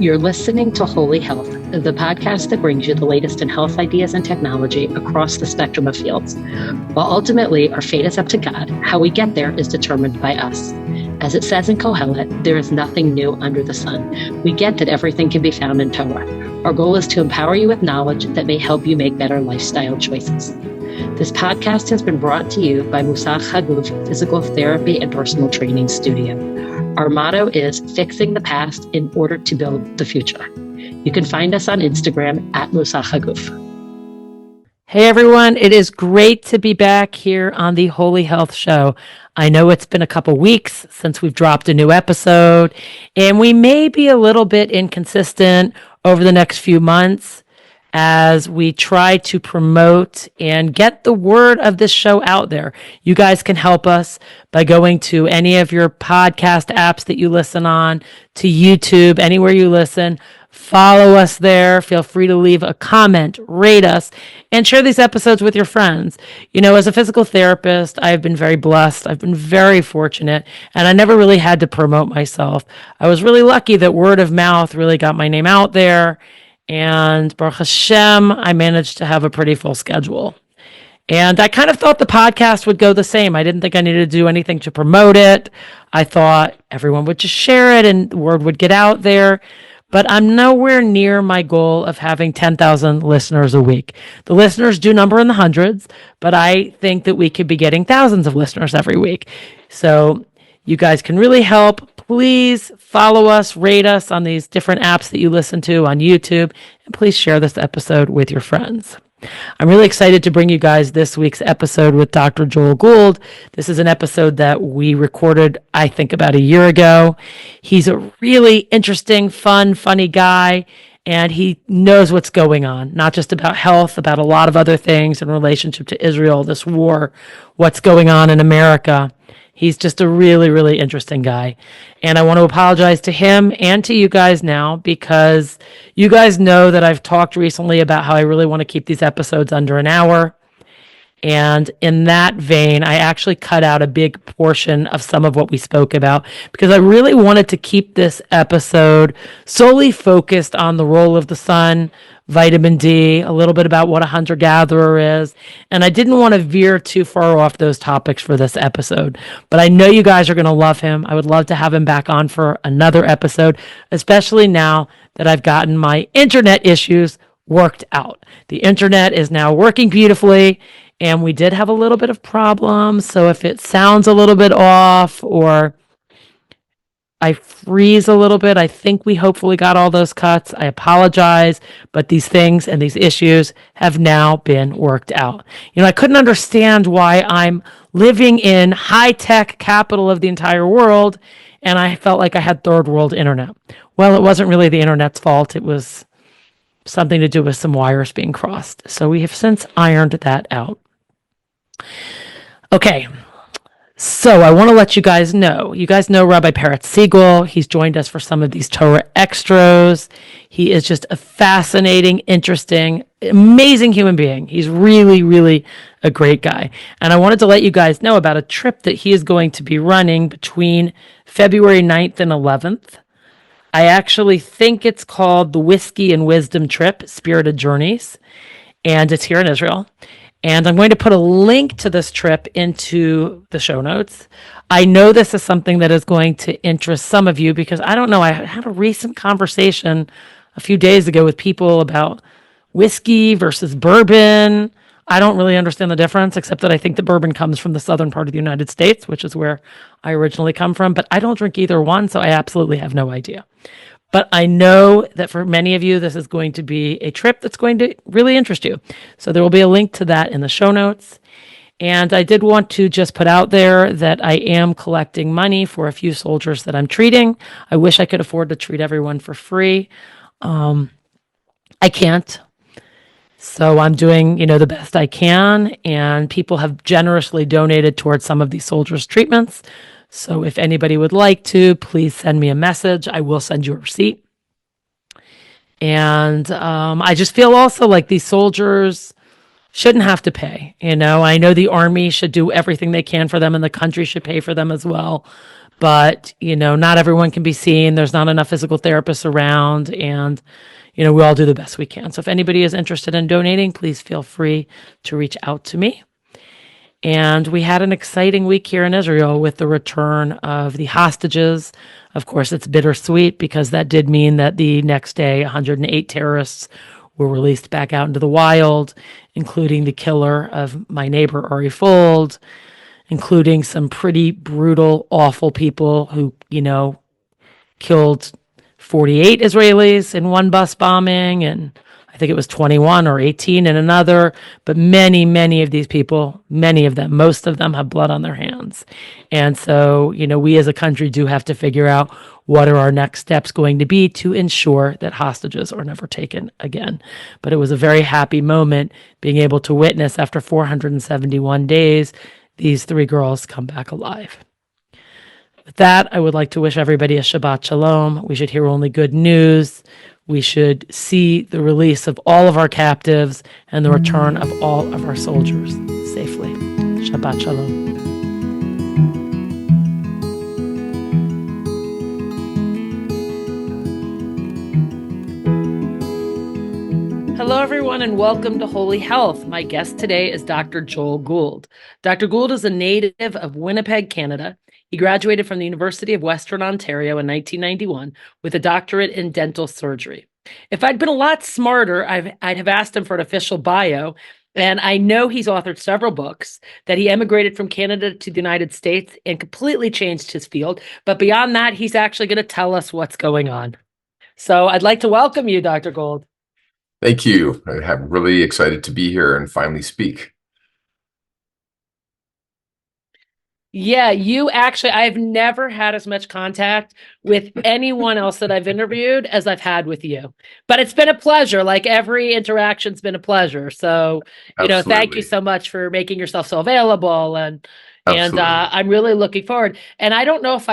You're listening to Holy Health, the podcast that brings you the latest in health ideas and technology across the spectrum of fields. While ultimately our fate is up to God, how we get there is determined by us. As it says in Kohelet, there is nothing new under the sun. We get that everything can be found in Torah. Our goal is to empower you with knowledge that may help you make better lifestyle choices. This podcast has been brought to you by Musach Haguf Physical Therapy and Personal Training Studio. Our motto is fixing the past in order to build the future. You can find us on Instagram at Musach Haguf. Hey everyone, it is great to be back here on the Holy Health Show. I know it's been a couple weeks since we've dropped a new episode, and we may be a little bit inconsistent over the next few months as we try to promote and get the word of this show out there. You guys can help us by going to any of your podcast apps that you listen on, to YouTube, anywhere you listen. Follow us there. Feel free to leave a comment, rate us, and share these episodes with your friends. You know, as a physical therapist, I've been very blessed. I've been very fortunate, and I never really had to promote myself. I was really lucky that word of mouth really got my name out there. And Baruch Hashem, I managed to have a pretty full schedule. And I kind of thought the podcast would go the same. I didn't think I needed to do anything to promote it. I thought everyone would just share it and the word would get out there. But I'm nowhere near my goal of having 10,000 listeners a week. The listeners do number in the hundreds, but I think that we could be getting thousands of listeners every week. So you guys can really help. Please follow us, rate us on these different apps that you listen to on YouTube, and please share this episode with your friends. I'm really excited to bring you guys this week's episode with Dr. Drm Gould. This is an episode that we recorded, I think, about a year ago. He's a really interesting, funny guy, and he knows what's going on, not just about health, about a lot of other things in relationship to Israel, this war, what's going on in America. He's just a really, really interesting guy. And I want to apologize to him and to you guys now because you guys know that I've talked recently about how I really want to keep these episodes under an hour. And in that vein, I actually cut out a big portion of some of what we spoke about because I really wanted to keep this episode solely focused on the role of the sun, vitamin D, a little bit about what a hunter-gatherer is. And I didn't want to veer too far off those topics for this episode. But I know you guys are going to love him. I would love to have him back on for another episode, especially now that I've gotten my internet issues worked out. The internet is now working beautifully. And we did have a little bit of problems. So if it sounds a little bit off or I freeze a little bit, I think we hopefully got all those cuts. I apologize, but these things and these issues have now been worked out. You know, I couldn't understand why I'm living in high-tech capital of the entire world and I felt like I had third world internet. Well, it wasn't really the internet's fault. It was something to do with some wires being crossed. So we have since ironed that out. Okay, so I want to let you guys know. You guys know Rabbi Peretz Siegel. He's joined us for some of these Torah extras. He is just a fascinating, interesting, amazing human being. He's really, really a great guy. And I wanted to let you guys know about a trip that he is going to be running between February 9th and 11th. I actually think it's called the Whiskey and Wisdom Trip, Spirited Journeys, and it's here in Israel. And I'm going to put a link to this trip into the show notes. I know this is something that is going to interest some of you because I don't know, I had a recent conversation a few days ago with people about whiskey versus bourbon. I don't really understand the difference, except that I think the bourbon comes from the southern part of the United States, which is where I originally come from. But I don't drink either one, so I absolutely have no idea. But I know that for many of you, this is going to be a trip that's going to really interest you. So there will be a link to that in the show notes. And I did want to just put out there that I am collecting money for a few soldiers that I'm treating. I wish I could afford to treat everyone for free. I can't. So I'm doing, the best I can. And people have generously donated towards some of these soldiers' treatments. So if anybody would like to, please send me a message. I will send you a receipt. And I just feel also like these soldiers shouldn't have to pay. I know the army should do everything they can for them and the country should pay for them as well. but, not everyone can be seen. There's not enough physical therapists around, and, we all do the best we can. So if anybody is interested in donating, please feel free to reach out to me. And we had an exciting week here in Israel with the return of the hostages. Of course, it's bittersweet because that did mean that the next day, 108 terrorists were released back out into the wild, including the killer of my neighbor, Ari Fold, including some pretty brutal, awful people who, killed 48 Israelis in one bus bombing, and I think it was 21 or 18 in another. But many, many of these people, many of them, most of them have blood on their hands. And so, we as a country do have to figure out what are our next steps going to be to ensure that hostages are never taken again. But it was a very happy moment being able to witness, after 471 days, these 3 girls come back alive. With that, I would like to wish everybody a Shabbat Shalom. We should hear only good news. We should see the release of all of our captives and the return of all of our soldiers safely. Shabbat Shalom. Hello, everyone, and welcome to Holy Health. My guest today is Dr. Drm Gould. Dr. Gould is a native of Winnipeg, Canada. He graduated from the University of Western Ontario in 1991 with a doctorate in dental surgery. If I'd been a lot smarter, I'd have asked him for an official bio. And I know he's authored several books, that he emigrated from Canada to the United States and completely changed his field. But beyond that, he's actually going to tell us what's going on. So I'd like to welcome you, Dr. Gould. Thank you. I'm really excited to be here and finally speak. Yeah, I've never had as much contact with anyone else that I've interviewed as I've had with you. But it's been a pleasure. Like, every interaction's been a pleasure. So, thank you so much for making yourself so available. And I'm really looking forward. And I don't know if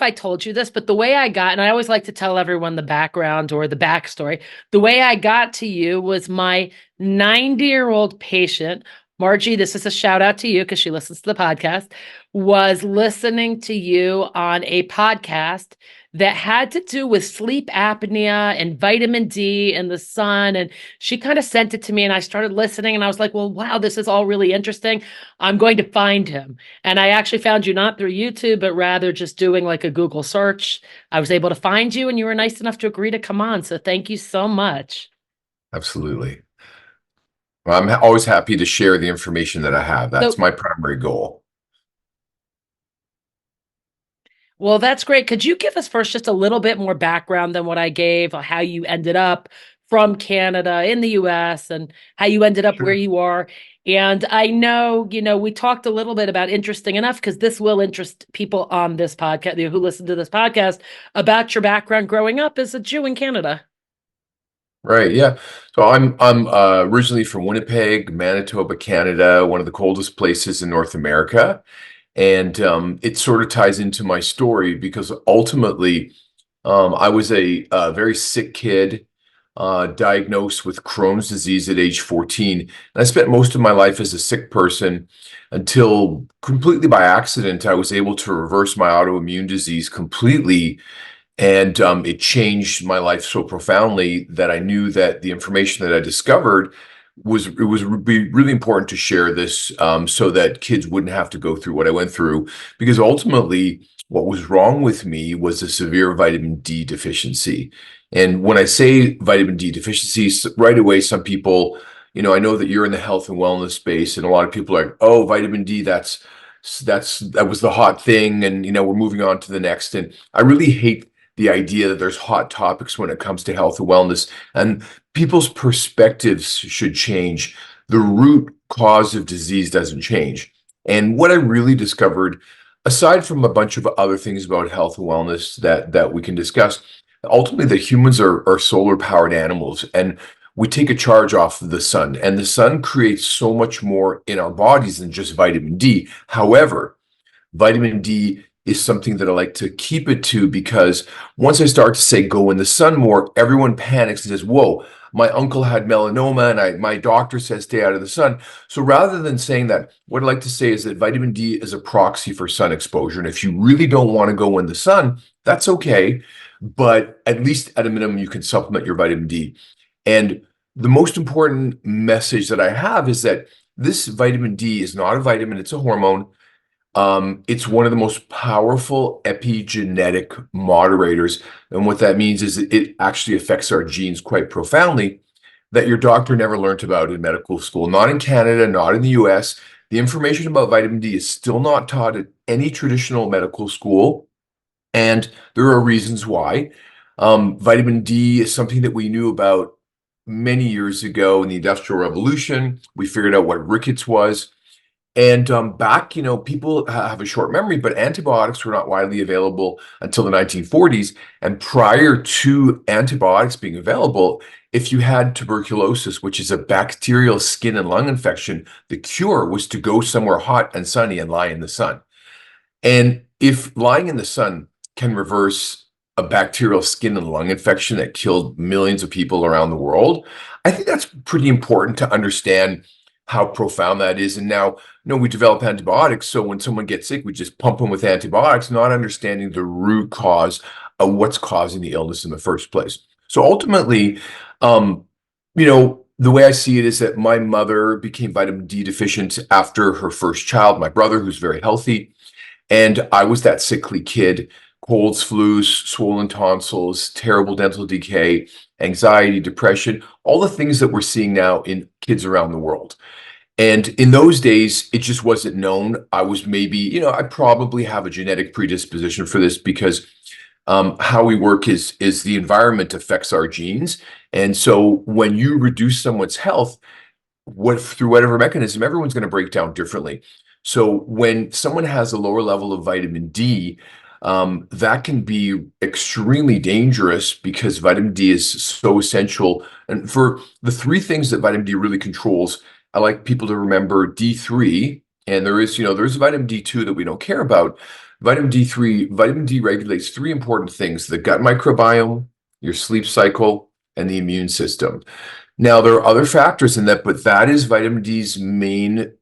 I told you this, but the way I got, and I always like to tell everyone the background or the backstory, the way I got to you was my 90-year-old patient, Margie, this is a shout out to you because she listens to the podcast, was listening to you on a podcast that had to do with sleep apnea and vitamin D and the sun. And she kind of sent it to me and I started listening and I was like, well, wow, this is all really interesting. I'm going to find him. And I actually found you not through YouTube, but rather just doing like a Google search. I was able to find you and you were nice enough to agree to come on. So thank you so much. Absolutely. Well, I'm always happy to share the information that I have. That's my primary goal. Well, that's great. Could you give us first just a little bit more background than what I gave, on how you ended up from Canada in the US and how you ended up where you are? And I know, we talked a little bit about, interesting enough, because this will interest people on this podcast, who listen to this podcast, about your background growing up as a Jew in Canada. Right. Yeah. So I'm originally from Winnipeg, Manitoba, Canada, one of the coldest places in North America. And it sort of ties into my story because ultimately I was a very sick kid, diagnosed with Crohn's disease at age 14. And I spent most of my life as a sick person until, completely by accident, I was able to reverse my autoimmune disease completely. And it changed my life so profoundly that I knew that the information that I discovered would be really important to share this, so that kids wouldn't have to go through what I went through. Because ultimately, what was wrong with me was a severe vitamin D deficiency. And when I say vitamin D deficiency, right away, some people, I know that you're in the health and wellness space, and a lot of people are like, oh, vitamin D, that was the hot thing, and we're moving on to the next. And I really hate the idea that there's hot topics when it comes to health and wellness, and people's perspectives should change. The root cause of disease doesn't change. And what I really discovered, aside from a bunch of other things about health and wellness that we can discuss, ultimately that humans are solar powered animals, and we take a charge off of the sun, and the sun creates so much more in our bodies than just vitamin D. However, vitamin D is something that I like to keep it to, because once I start to say go in the sun more, everyone panics and says, whoa, my uncle had melanoma and my doctor says stay out of the sun. So rather than saying that, what I'd like to say is that vitamin D is a proxy for sun exposure. And if you really don't want to go in the sun, that's okay. But at least at a minimum, you can supplement your vitamin D. And the most important message that I have is that this vitamin D is not a vitamin, it's a hormone. It's one of the most powerful epigenetic moderators. And what that means is it actually affects our genes quite profoundly that your doctor never learned about in medical school, not in Canada, not in the US. The information about vitamin D is still not taught at any traditional medical school. And there are reasons why. Vitamin D is something that we knew about many years ago in the Industrial Revolution. We figured out what rickets was. And back, people have a short memory, but antibiotics were not widely available until the 1940s. And prior to antibiotics being available, if you had tuberculosis, which is a bacterial skin and lung infection, the cure was to go somewhere hot and sunny and lie in the sun. And if lying in the sun can reverse a bacterial skin and lung infection that killed millions of people around the world, I think that's pretty important to understand how profound that is. And now, we develop antibiotics. So when someone gets sick, we just pump them with antibiotics, not understanding the root cause of what's causing the illness in the first place. So ultimately, the way I see it is that my mother became vitamin D deficient after her first child, my brother, who's very healthy. And I was that sickly kid, colds, flus, swollen tonsils, terrible dental decay, anxiety, depression, all the things that we're seeing now in kids around the world. And in those days, it just wasn't known. I was maybe, I probably have a genetic predisposition for this because how we work is the environment affects our genes. And so when you reduce someone's health, through whatever mechanism, everyone's going to break down differently. So when someone has a lower level of vitamin D, that can be extremely dangerous because vitamin D is so essential. And for the three things that vitamin D really controls, I like people to remember D3, and there's vitamin D2 that we don't care about. Vitamin D regulates three important things: the gut microbiome, your sleep cycle, and the immune system. Now, there are other factors in that, but that is vitamin D's main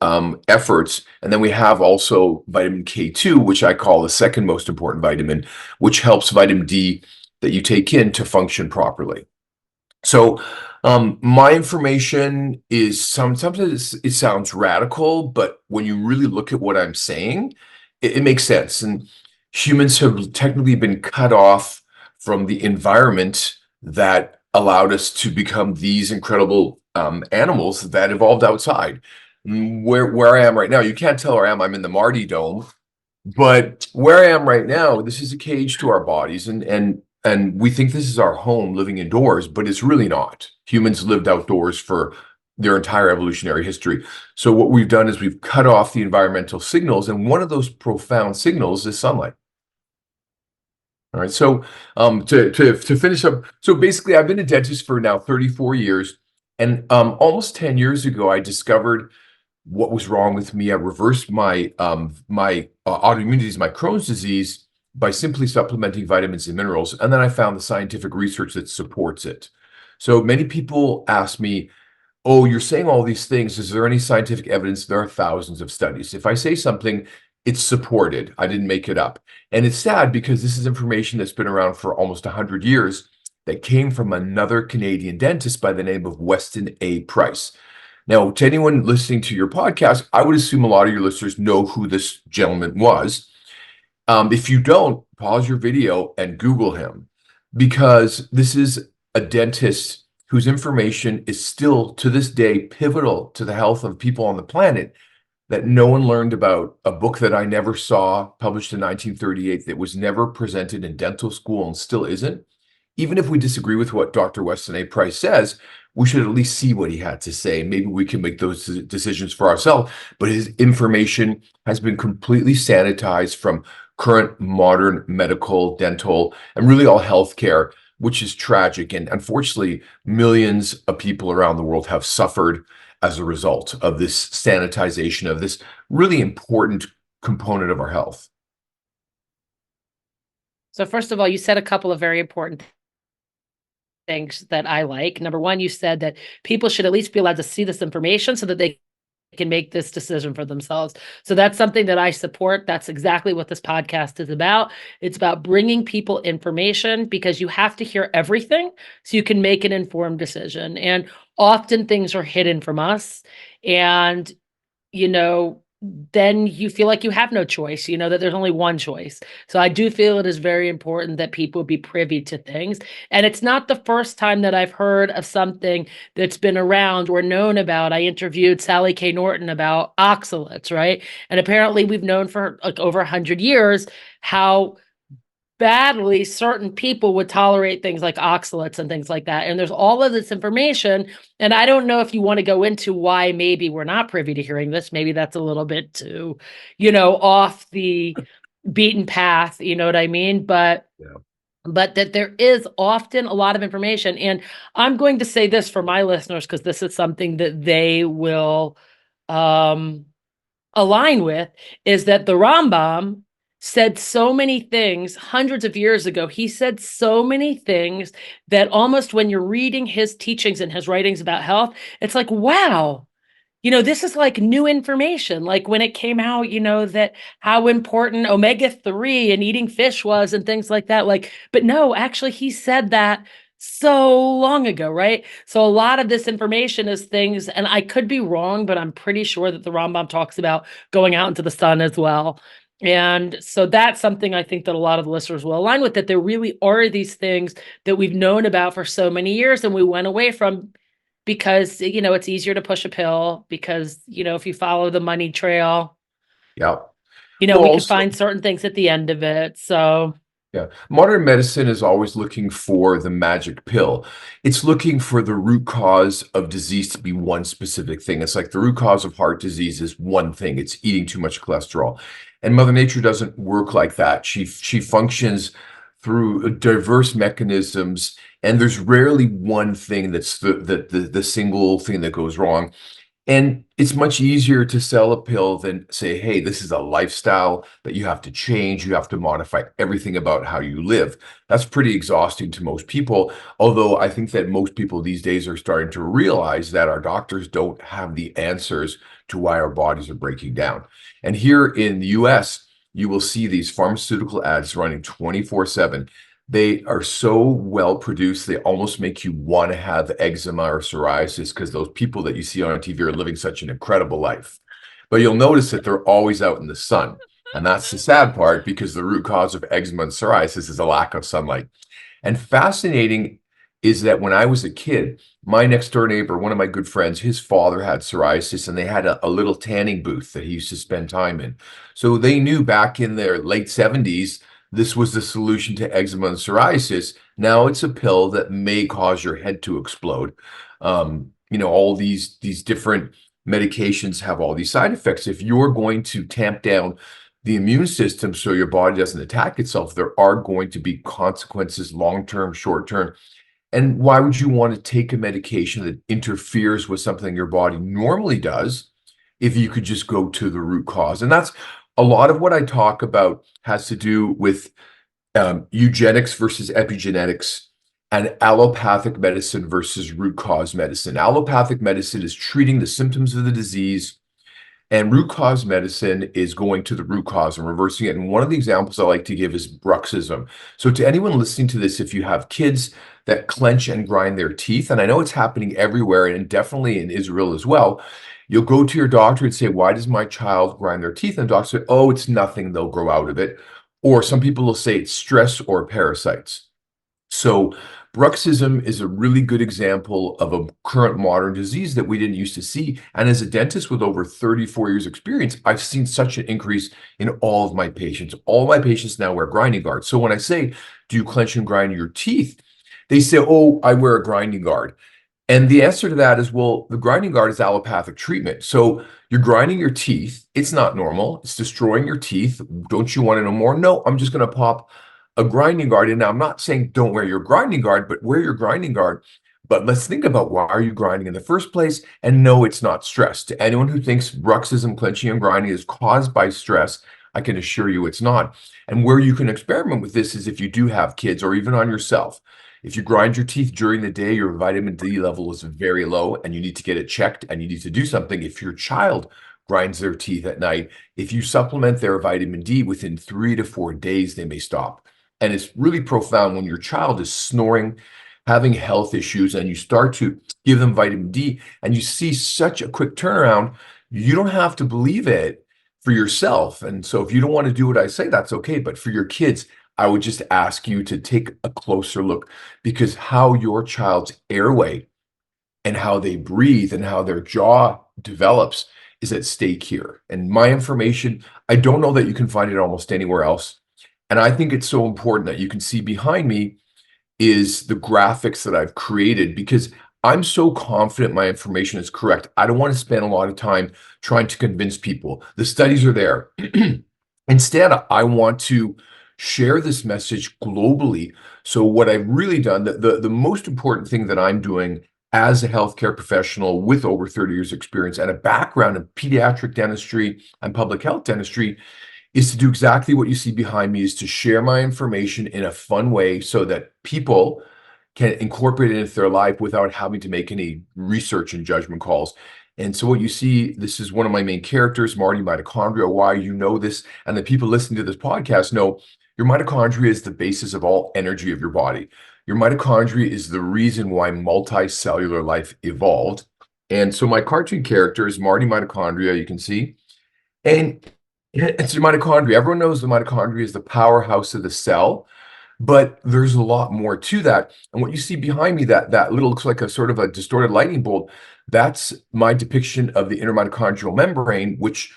efforts. And then we have also vitamin K2, which I call the second most important vitamin, which helps vitamin D that you take in to function properly. So my information is sometimes it sounds radical, but when you really look at what I'm saying, it makes sense. And humans have technically been cut off from the environment that allowed us to become these incredible animals that evolved outside. Where I am right now, you can't tell where I am. I'm in the Mardi Dome, but where I am right now, this is a cage to our bodies, and we think this is our home, living indoors, but it's really not. Humans lived outdoors for their entire evolutionary history. So what we've done is we've cut off the environmental signals, and one of those profound signals is sunlight. All right, so to finish up, so basically I've been a dentist for now 34 years, and almost 10 years ago, I discovered what was wrong with me. I reversed my autoimmune disease, my Crohn's disease, by simply supplementing vitamins and minerals. And then I found the scientific research that supports it. So many people ask me, oh, you're saying all these things. Is there any scientific evidence? There are thousands of studies. If I say something, it's supported. I didn't make it up. And it's sad because this is information that's been around for almost 100 years that came from another Canadian dentist by the name of Weston A. Price. Now, to anyone listening to your podcast, I would assume a lot of your listeners know who this gentleman was. If you don't, pause your video and Google him, because this is a dentist whose information is still to this day pivotal to the health of people on the planet, that no one learned about. A book that I never saw, published in 1938, that was never presented in dental school and still isn't. Even if we disagree with what Dr. Weston A. Price says, we should at least see what he had to say. Maybe we can make those decisions for ourselves. But his information has been completely sanitized from current modern medical, dental, and really all healthcare, which is tragic. And unfortunately, millions of people around the world have suffered as a result of this sanitization of this really important component of our health. So first of all, you said a couple of very important things that I like. Number one, you said that people should at least be allowed to see this information so that they can make this decision for themselves. So that's something that I support. That's exactly what this podcast is about. It's about bringing people information because you have to hear everything so you can make an informed decision. And often things are hidden from us. And, you know, then you feel like you have no choice, you know, that there's only one choice. So I do feel it is very important that people be privy to things. And it's not the first time that I've heard of something that's been around or known about. I interviewed Sally K. Norton about oxalates, right? And apparently we've known for like over 100 years how badly certain people would tolerate things like oxalates and things like that. And there's all of this information. And I don't know if you want to go into why maybe we're not privy to hearing this. Maybe that's a little bit too, you know, off the beaten path, you know what I mean? But that there is often a lot of information. And I'm going to say this for my listeners, because this is something that they will align with, is that the Rambam said so many things hundreds of years ago. He said so many things that almost when you're reading his teachings and his writings about health, it's like, wow, you know, this is like new information. Like when it came out, you know, that how important omega-3 and eating fish was and things like that. Like, but no, actually, he said that so long ago, right? So a lot of this information is things, and I could be wrong, but I'm pretty sure that the Rambam talks about going out into the sun as well. And so that's something I think that a lot of the listeners will align with, that there really are these things that we've known about for so many years and we went away from because, you know, it's easier to push a pill because, you know, if you follow the money trail, Yeah. you know, Well, we could also, find certain things at the end of it. So yeah, modern medicine is always looking for the magic pill. It's looking for the root cause of disease to be one specific thing. It's like the root cause of heart disease is one thing. It's eating too much cholesterol. And Mother Nature doesn't work like that. She functions through diverse mechanisms, and there's rarely one thing that's the single thing that goes wrong. And it's much easier to sell a pill than say, hey, this is a lifestyle that you have to change. You have to modify everything about how you live. That's pretty exhausting to most people. Although I think that most people these days are starting to realize that our doctors don't have the answers to why our bodies are breaking down. And here in the US, you will see these pharmaceutical ads running 24/7. They are so well produced, they almost make you want to have eczema or psoriasis because those people that you see on TV are living such an incredible life. But you'll notice that they're always out in the sun. And that's the sad part because the root cause of eczema and psoriasis is a lack of sunlight. And fascinating is that when I was a kid, my next door neighbor, one of my good friends, his father had psoriasis and they had a little tanning booth that he used to spend time in. So they knew back in their late 70s this was the solution to eczema and psoriasis. Now it's a pill that may cause your head to explode. You know, all these different medications have all these side effects. If you're going to tamp down the immune system so your body doesn't attack itself, there are going to be consequences, long-term, short-term. And why would you want to take a medication that interferes with something your body normally does if you could just go to the root cause? And that's a lot of what I talk about has to do with eugenics versus epigenetics and allopathic medicine versus root cause medicine. Allopathic medicine is treating the symptoms of the disease, and root cause medicine is going to the root cause and reversing it. And one of the examples I like to give is bruxism. So to anyone listening to this, if you have kids that clench and grind their teeth, and I know it's happening everywhere and definitely in Israel as well, you'll go to your doctor and say, why does my child grind their teeth? And the doctor says, oh, it's nothing, they'll grow out of it. Or some people will say it's stress or parasites. So bruxism is a really good example of a current modern disease that we didn't used to see. And as a dentist with over 34 years experience, I've seen such an increase in all of my patients. All my patients now wear grinding guards. So when I say, do you clench and grind your teeth? They say, oh, I wear a grinding guard. And the answer to that is, well, the grinding guard is allopathic treatment. So you're grinding your teeth. It's not normal. It's destroying your teeth. Don't you want to know more? No, I'm just going to pop a grinding guard in. Now, I'm not saying don't wear your grinding guard, but wear your grinding guard. But let's think about why are you grinding in the first place? And no, it's not stress. To anyone who thinks bruxism, clenching, and grinding is caused by stress, I can assure you it's not. And where you can experiment with this is if you do have kids or even on yourself. If you grind your teeth during the day, your vitamin D level is very low and you need to get it checked and you need to do something. If your child grinds their teeth at night, if you supplement their vitamin D within 3 to 4 days, they may stop. And it's really profound when your child is snoring, having health issues, and you start to give them vitamin D and you see such a quick turnaround. You don't have to believe it for yourself. And so if you don't want to do what I say, that's okay. But for your kids, I would just ask you to take a closer look, because how your child's airway and how they breathe and how their jaw develops is at stake here. And my information, I don't know that you can find it almost anywhere else. And I think it's so important that you can see behind me is the graphics that I've created, because I'm so confident my information is correct. I don't want to spend a lot of time trying to convince people. The studies are there. Instead, I want to share this message globally. So what I've really done, the most important thing that I'm doing as a healthcare professional with over 30 years experience and a background in pediatric dentistry and public health dentistry, is to do exactly what you see behind me, is to share my information in a fun way so that people can incorporate it into their life without having to make any research and judgment calls. And so what you see, this is one of my main characters, Marty Mitochondria. Why you know this, and the people listening to this podcast know, your mitochondria is the basis of all energy of your body. Your mitochondria is the reason why multicellular life evolved. And so my cartoon character is Marty Mitochondria, you can see. And it's your mitochondria. Everyone knows the mitochondria is the powerhouse of the cell, but there's a lot more to that. And what you see behind me, that little looks like a sort of a distorted lightning bolt, that's my depiction of the inner mitochondrial membrane, which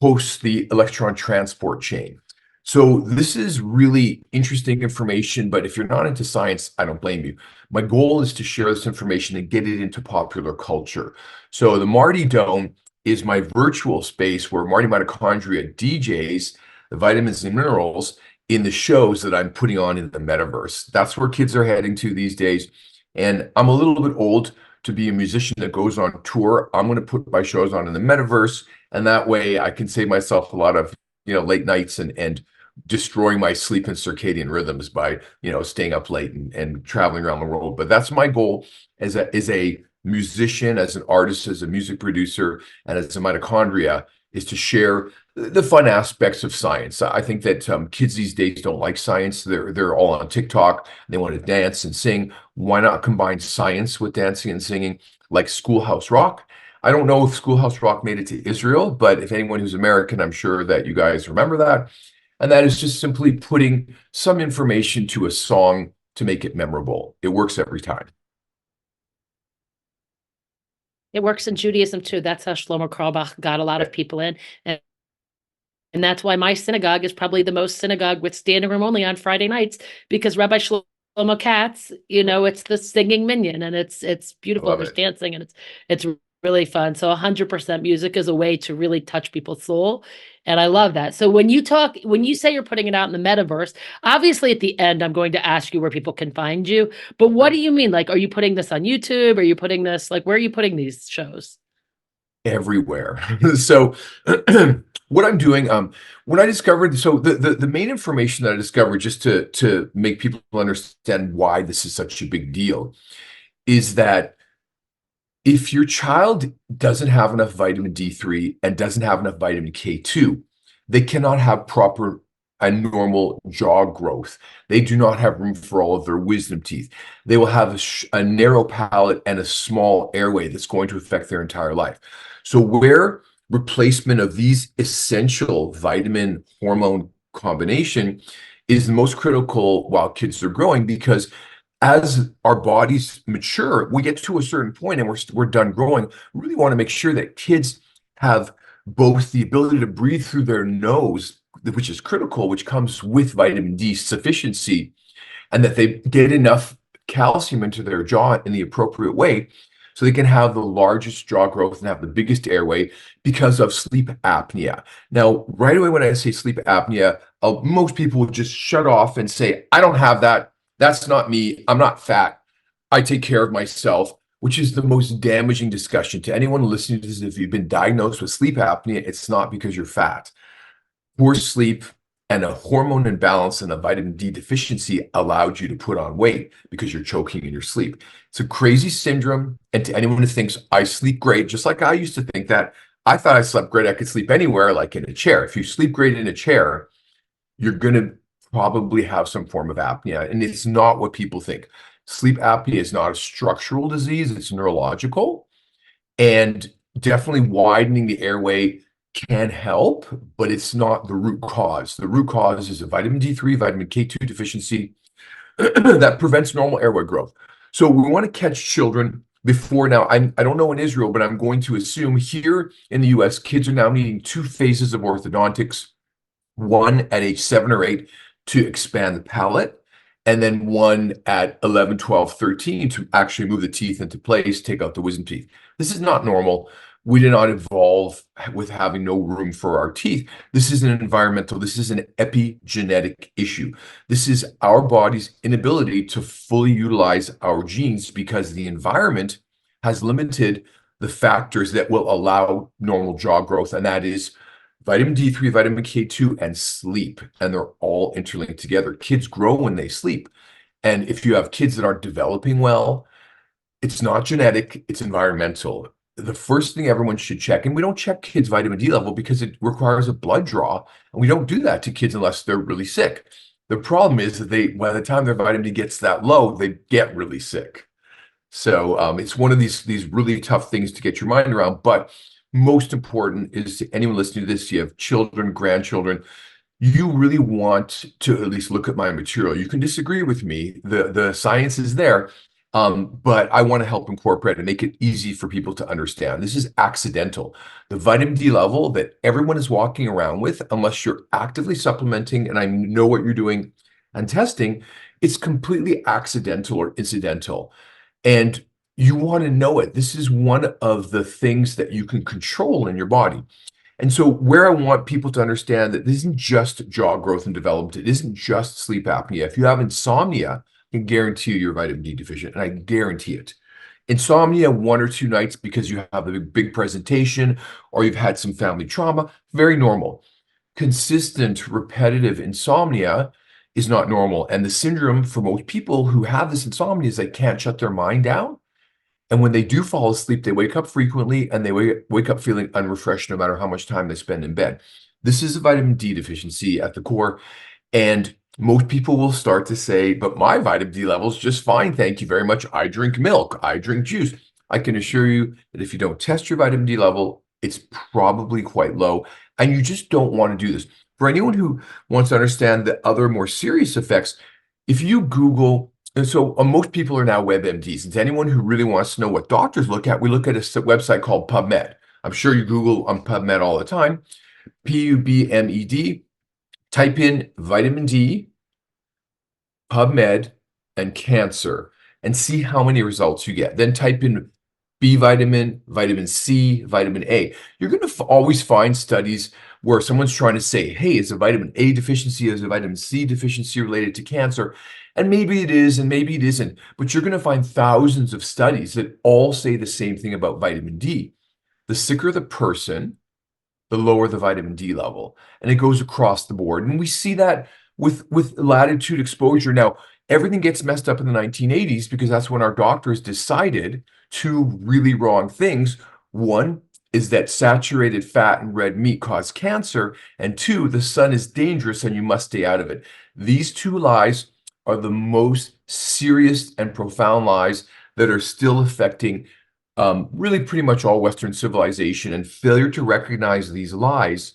hosts the electron transport chain. So this is really interesting information, but if you're not into science, I don't blame you. My goal is to share this information and get it into popular culture. So the Marty Dome is my virtual space where Marty Mitochondria DJs the vitamins and minerals in the shows that I'm putting on in the metaverse. That's where kids are heading to these days. And I'm a little bit old to be a musician that goes on tour. I'm going to put my shows on in the metaverse, and that way I can save myself a lot of late nights and destroying my sleep and circadian rhythms by staying up late and traveling around the world. But that's my goal as a musician, as an artist, as a music producer, and as a mitochondria, is to share the fun aspects of science. I think that kids these days don't like science. They're all on TikTok. They want to dance and sing. Why not combine science with dancing and singing, like Schoolhouse Rock? I don't know if Schoolhouse Rock made it to Israel, but if anyone who's American, I'm sure that you guys remember that. And that is just simply putting some information to a song to make it memorable. It works every time. It works in Judaism too. That's how Shlomo Carlebach got a lot of people in. And that's why my synagogue is probably the most synagogue with standing room only on Friday nights, because Rabbi Shlomo Katz, it's the singing minyan, and it's beautiful. There's dancing, and it's really fun. So 100% music is a way to really touch people's soul. And I love that. So when you say you're putting it out in the metaverse, obviously at the end, I'm going to ask you where people can find you. But what do you mean? Like, are you putting this on YouTube? Are you putting this, like, where are you putting these shows? Everywhere. So what I'm doing, when I discovered, so the main information that I discovered, just to make people understand why this is such a big deal, is that if your child doesn't have enough vitamin D3 and doesn't have enough vitamin K2, they cannot have proper and normal jaw growth. They do not have room for all of their wisdom teeth. They will have a narrow palate and a small airway that's going to affect their entire life. So where replacement of these essential vitamin hormone combination is the most critical while kids are growing, because as our bodies mature, we get to a certain point and we're done growing. We really want to make sure that kids have both the ability to breathe through their nose, which is critical, which comes with vitamin D sufficiency, and that they get enough calcium into their jaw in the appropriate way so they can have the largest jaw growth and have the biggest airway because of sleep apnea. Now, right away when I say sleep apnea, most people would just shut off and say, I don't have that. That's not me. I'm not fat. I take care of myself, which is the most damaging discussion to anyone listening to this. If you've been diagnosed with sleep apnea, it's not because you're fat. Poor sleep and a hormone imbalance and a vitamin D deficiency allowed you to put on weight because you're choking in your sleep. It's a crazy syndrome. And to anyone who thinks I sleep great, just like I used to think that, I thought I slept great. I could sleep anywhere, like in a chair. If you sleep great in a chair, you're going to probably have some form of apnea. And it's not what people think. Sleep apnea is not a structural disease, it's neurological. And definitely widening the airway can help, but it's not the root cause. The root cause is a vitamin D3, vitamin K2 deficiency that prevents normal airway growth. So we want to catch children before now. I don't know in Israel, but I'm going to assume here in the US, kids are now needing 2 phases of orthodontics, one at age 7 or 8 to expand the palate, and then one at 11, 12, 13 to actually move the teeth into place, take out the wisdom teeth. This is not normal. We did not evolve with having no room for our teeth. This is an environmental, this is an epigenetic issue. This is our body's inability to fully utilize our genes because the environment has limited the factors that will allow normal jaw growth, and that is vitamin D3, vitamin K2, and sleep. And they're all interlinked together. Kids grow when they sleep. And if you have kids that aren't developing well, it's not genetic, it's environmental. The first thing everyone should check, and we don't check kids' vitamin D level because it requires a blood draw, and we don't do that to kids unless they're really sick. The problem is that by the time their vitamin D gets that low, they get really sick. So it's one of these really tough things to get your mind around. But most important is to anyone listening to this, you have children, grandchildren, you really want to at least look at my material. You can disagree with me. The science is there. But I want to help incorporate and make it easy for people to understand. This is accidental. The vitamin D level that everyone is walking around with, unless you're actively supplementing, and I know what you're doing and testing, it's completely accidental or incidental. And you want to know it. This is one of the things that you can control in your body. And so where I want people to understand that this isn't just jaw growth and development, it isn't just sleep apnea. If you have insomnia, I can guarantee you're vitamin D deficient, and I guarantee it. Insomnia 1 or 2 nights because you have a big presentation or you've had some family trauma, very normal. Consistent, repetitive insomnia is not normal. And the syndrome for most people who have this insomnia is they can't shut their mind down. And when they do fall asleep, they wake up frequently and they wake up feeling unrefreshed no matter how much time they spend in bed. This is a vitamin D deficiency at the core. And most people will start to say, but my vitamin D level is just fine. Thank you very much. I drink milk. I drink juice. I can assure you that if you don't test your vitamin D level, it's probably quite low. And you just don't want to do this. For anyone who wants to understand the other more serious effects, if you Google, and so most people are now WebMDs. And to anyone who really wants to know what doctors look at, we look at a website called PubMed. I'm sure you Google on PubMed all the time. PUBMED. Type in vitamin D, PubMed, and cancer, and see how many results you get. Then type in B vitamin, vitamin C, vitamin A. You're going to always find studies where someone's trying to say, hey, is a vitamin A deficiency, is a vitamin C deficiency related to cancer? And maybe it is, and maybe it isn't. But you're going to find thousands of studies that all say the same thing about vitamin D. The sicker the person, the lower the vitamin D level. And it goes across the board. And we see that with latitude exposure. Now, everything gets messed up in the 1980s because that's when our doctors decided 2 really wrong things. One is that saturated fat and red meat cause cancer. And 2, the sun is dangerous and you must stay out of it. These 2 lies are the most serious and profound lies that are still affecting really pretty much all Western civilization. And failure to recognize these lies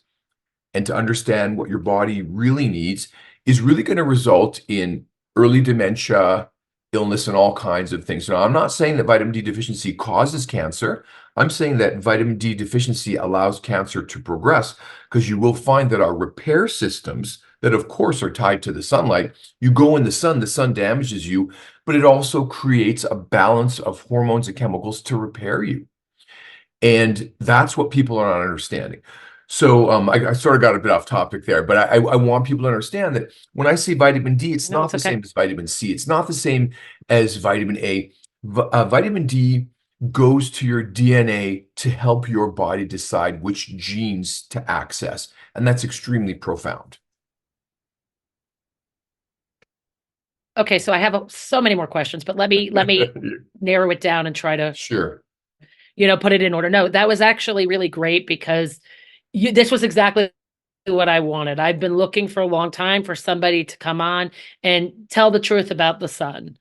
and to understand what your body really needs is really going to result in early dementia, illness, and all kinds of things. Now, I'm not saying that vitamin D deficiency causes cancer. I'm saying that vitamin D deficiency allows cancer to progress because you will find that our repair systems that of course are tied to the sunlight, you go in the sun damages you, but it also creates a balance of hormones and chemicals to repair you. And that's what people are not understanding. So I sort of got a bit off topic there, but I want people to understand that when I say vitamin D, it's not the same as vitamin C. It's not the same as vitamin A. Vitamin D goes to your DNA to help your body decide which genes to access. And that's extremely profound. Okay, so I have so many more questions, but let me narrow it down and try to Sure. put it in order. No, that was actually really great because this was exactly what I wanted. I've been looking for a long time for somebody to come on and tell the truth about the sun.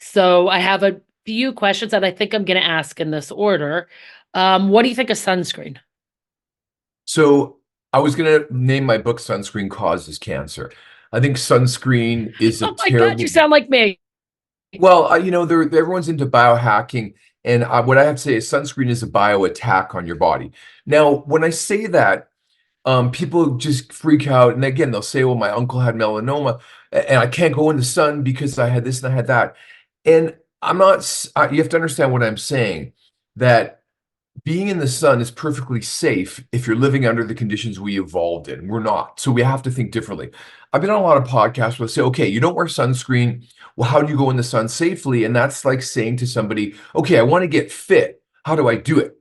So I have a few questions that I think I'm going to ask in this order. What do you think of sunscreen? So I was going to name my book Sunscreen Causes Cancer. I think sunscreen is a Oh my God, you terrible. sound like me. Well, everyone's into biohacking, and what I have to say is sunscreen is a bio attack on your body. Now, when I say that, people just freak out, and again, they'll say, "Well, my uncle had melanoma, and I can't go in the sun because I had this and I had that." And I'm not. You have to understand what I'm saying. That being in the sun is perfectly safe if you're living under the conditions we evolved in. We're not. So we have to think differently. I've been on a lot of podcasts where they say, okay, you don't wear sunscreen. Well, how do you go in the sun safely? And that's like saying to somebody, okay, I want to get fit. How do I do it?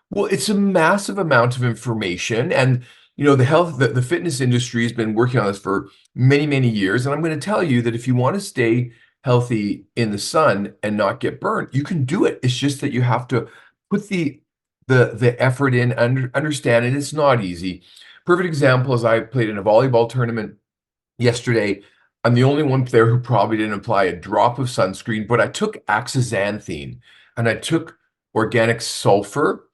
Well, it's a massive amount of information. And, the fitness industry has been working on this for many, many years. And I'm going to tell you that if you want to stay healthy in the sun and not get burnt, you can do it. It's just that you have to put the effort in, understand it. It's not easy. Perfect example is I played in a volleyball tournament yesterday. I'm the only one there who probably didn't apply a drop of sunscreen, but I took axanthine and I took organic sulfur,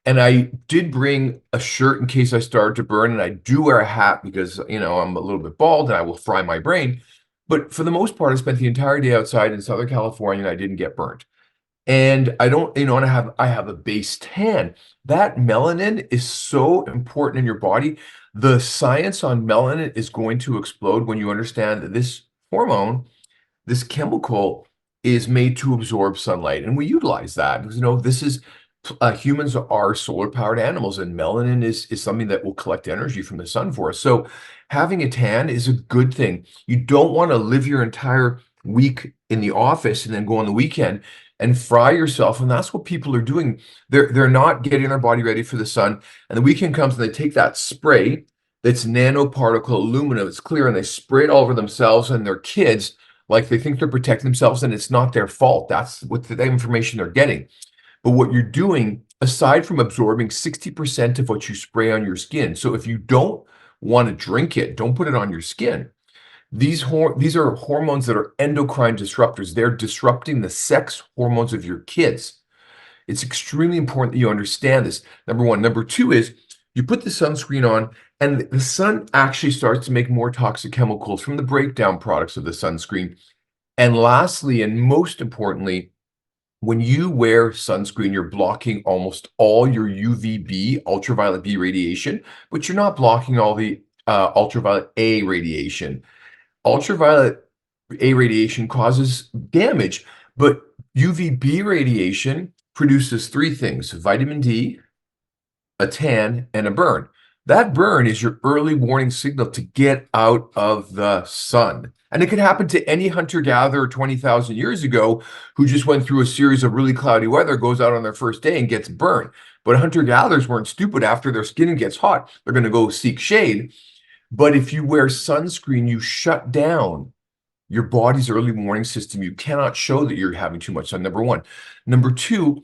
and I did bring a shirt in case I started to burn, and I do wear a hat because, I'm a little bit bald and I will fry my brain. But for the most part, I spent the entire day outside in Southern California and I didn't get burnt. And I don't, and I have a base tan. That melanin is so important in your body. The science on melanin is going to explode when you understand that this hormone, this chemical, is made to absorb sunlight, and we utilize that because this is humans are solar powered animals, and melanin is something that will collect energy from the sun for us. So having a tan is a good thing. You don't want to live your entire week in the office and then go on the weekend and fry yourself, and that's what people are doing. They're not getting their body ready for the sun, and the weekend comes and they take that spray that's nanoparticle aluminum, it's clear, and they spray it all over themselves and their kids like they think they're protecting themselves, and it's not their fault. That's what the information they're getting. But what you're doing, aside from absorbing 60% of what you spray on your skin, so if you don't want to drink it, don't put it on your skin. These are hormones that are endocrine disruptors. They're disrupting the sex hormones of your kids. It's extremely important that you understand this. Number one. Number two is you put the sunscreen on, and the sun actually starts to make more toxic chemicals from the breakdown products of the sunscreen. And lastly, and most importantly, when you wear sunscreen, you're blocking almost all your UVB, ultraviolet B radiation, but you're not blocking all the ultraviolet A radiation. Ultraviolet A radiation causes damage, but UVB radiation produces three things: vitamin D, a tan, and a burn. That burn is your early warning signal to get out of the sun. And it could happen to any hunter-gatherer 20,000 years ago who just went through a series of really cloudy weather, goes out on their first day and gets burned. But hunter-gatherers weren't stupid. After their skin gets hot, they're going to go seek shade. But if you wear sunscreen, you shut down your body's early warning system. You cannot show that you're having too much sun, number one. Number two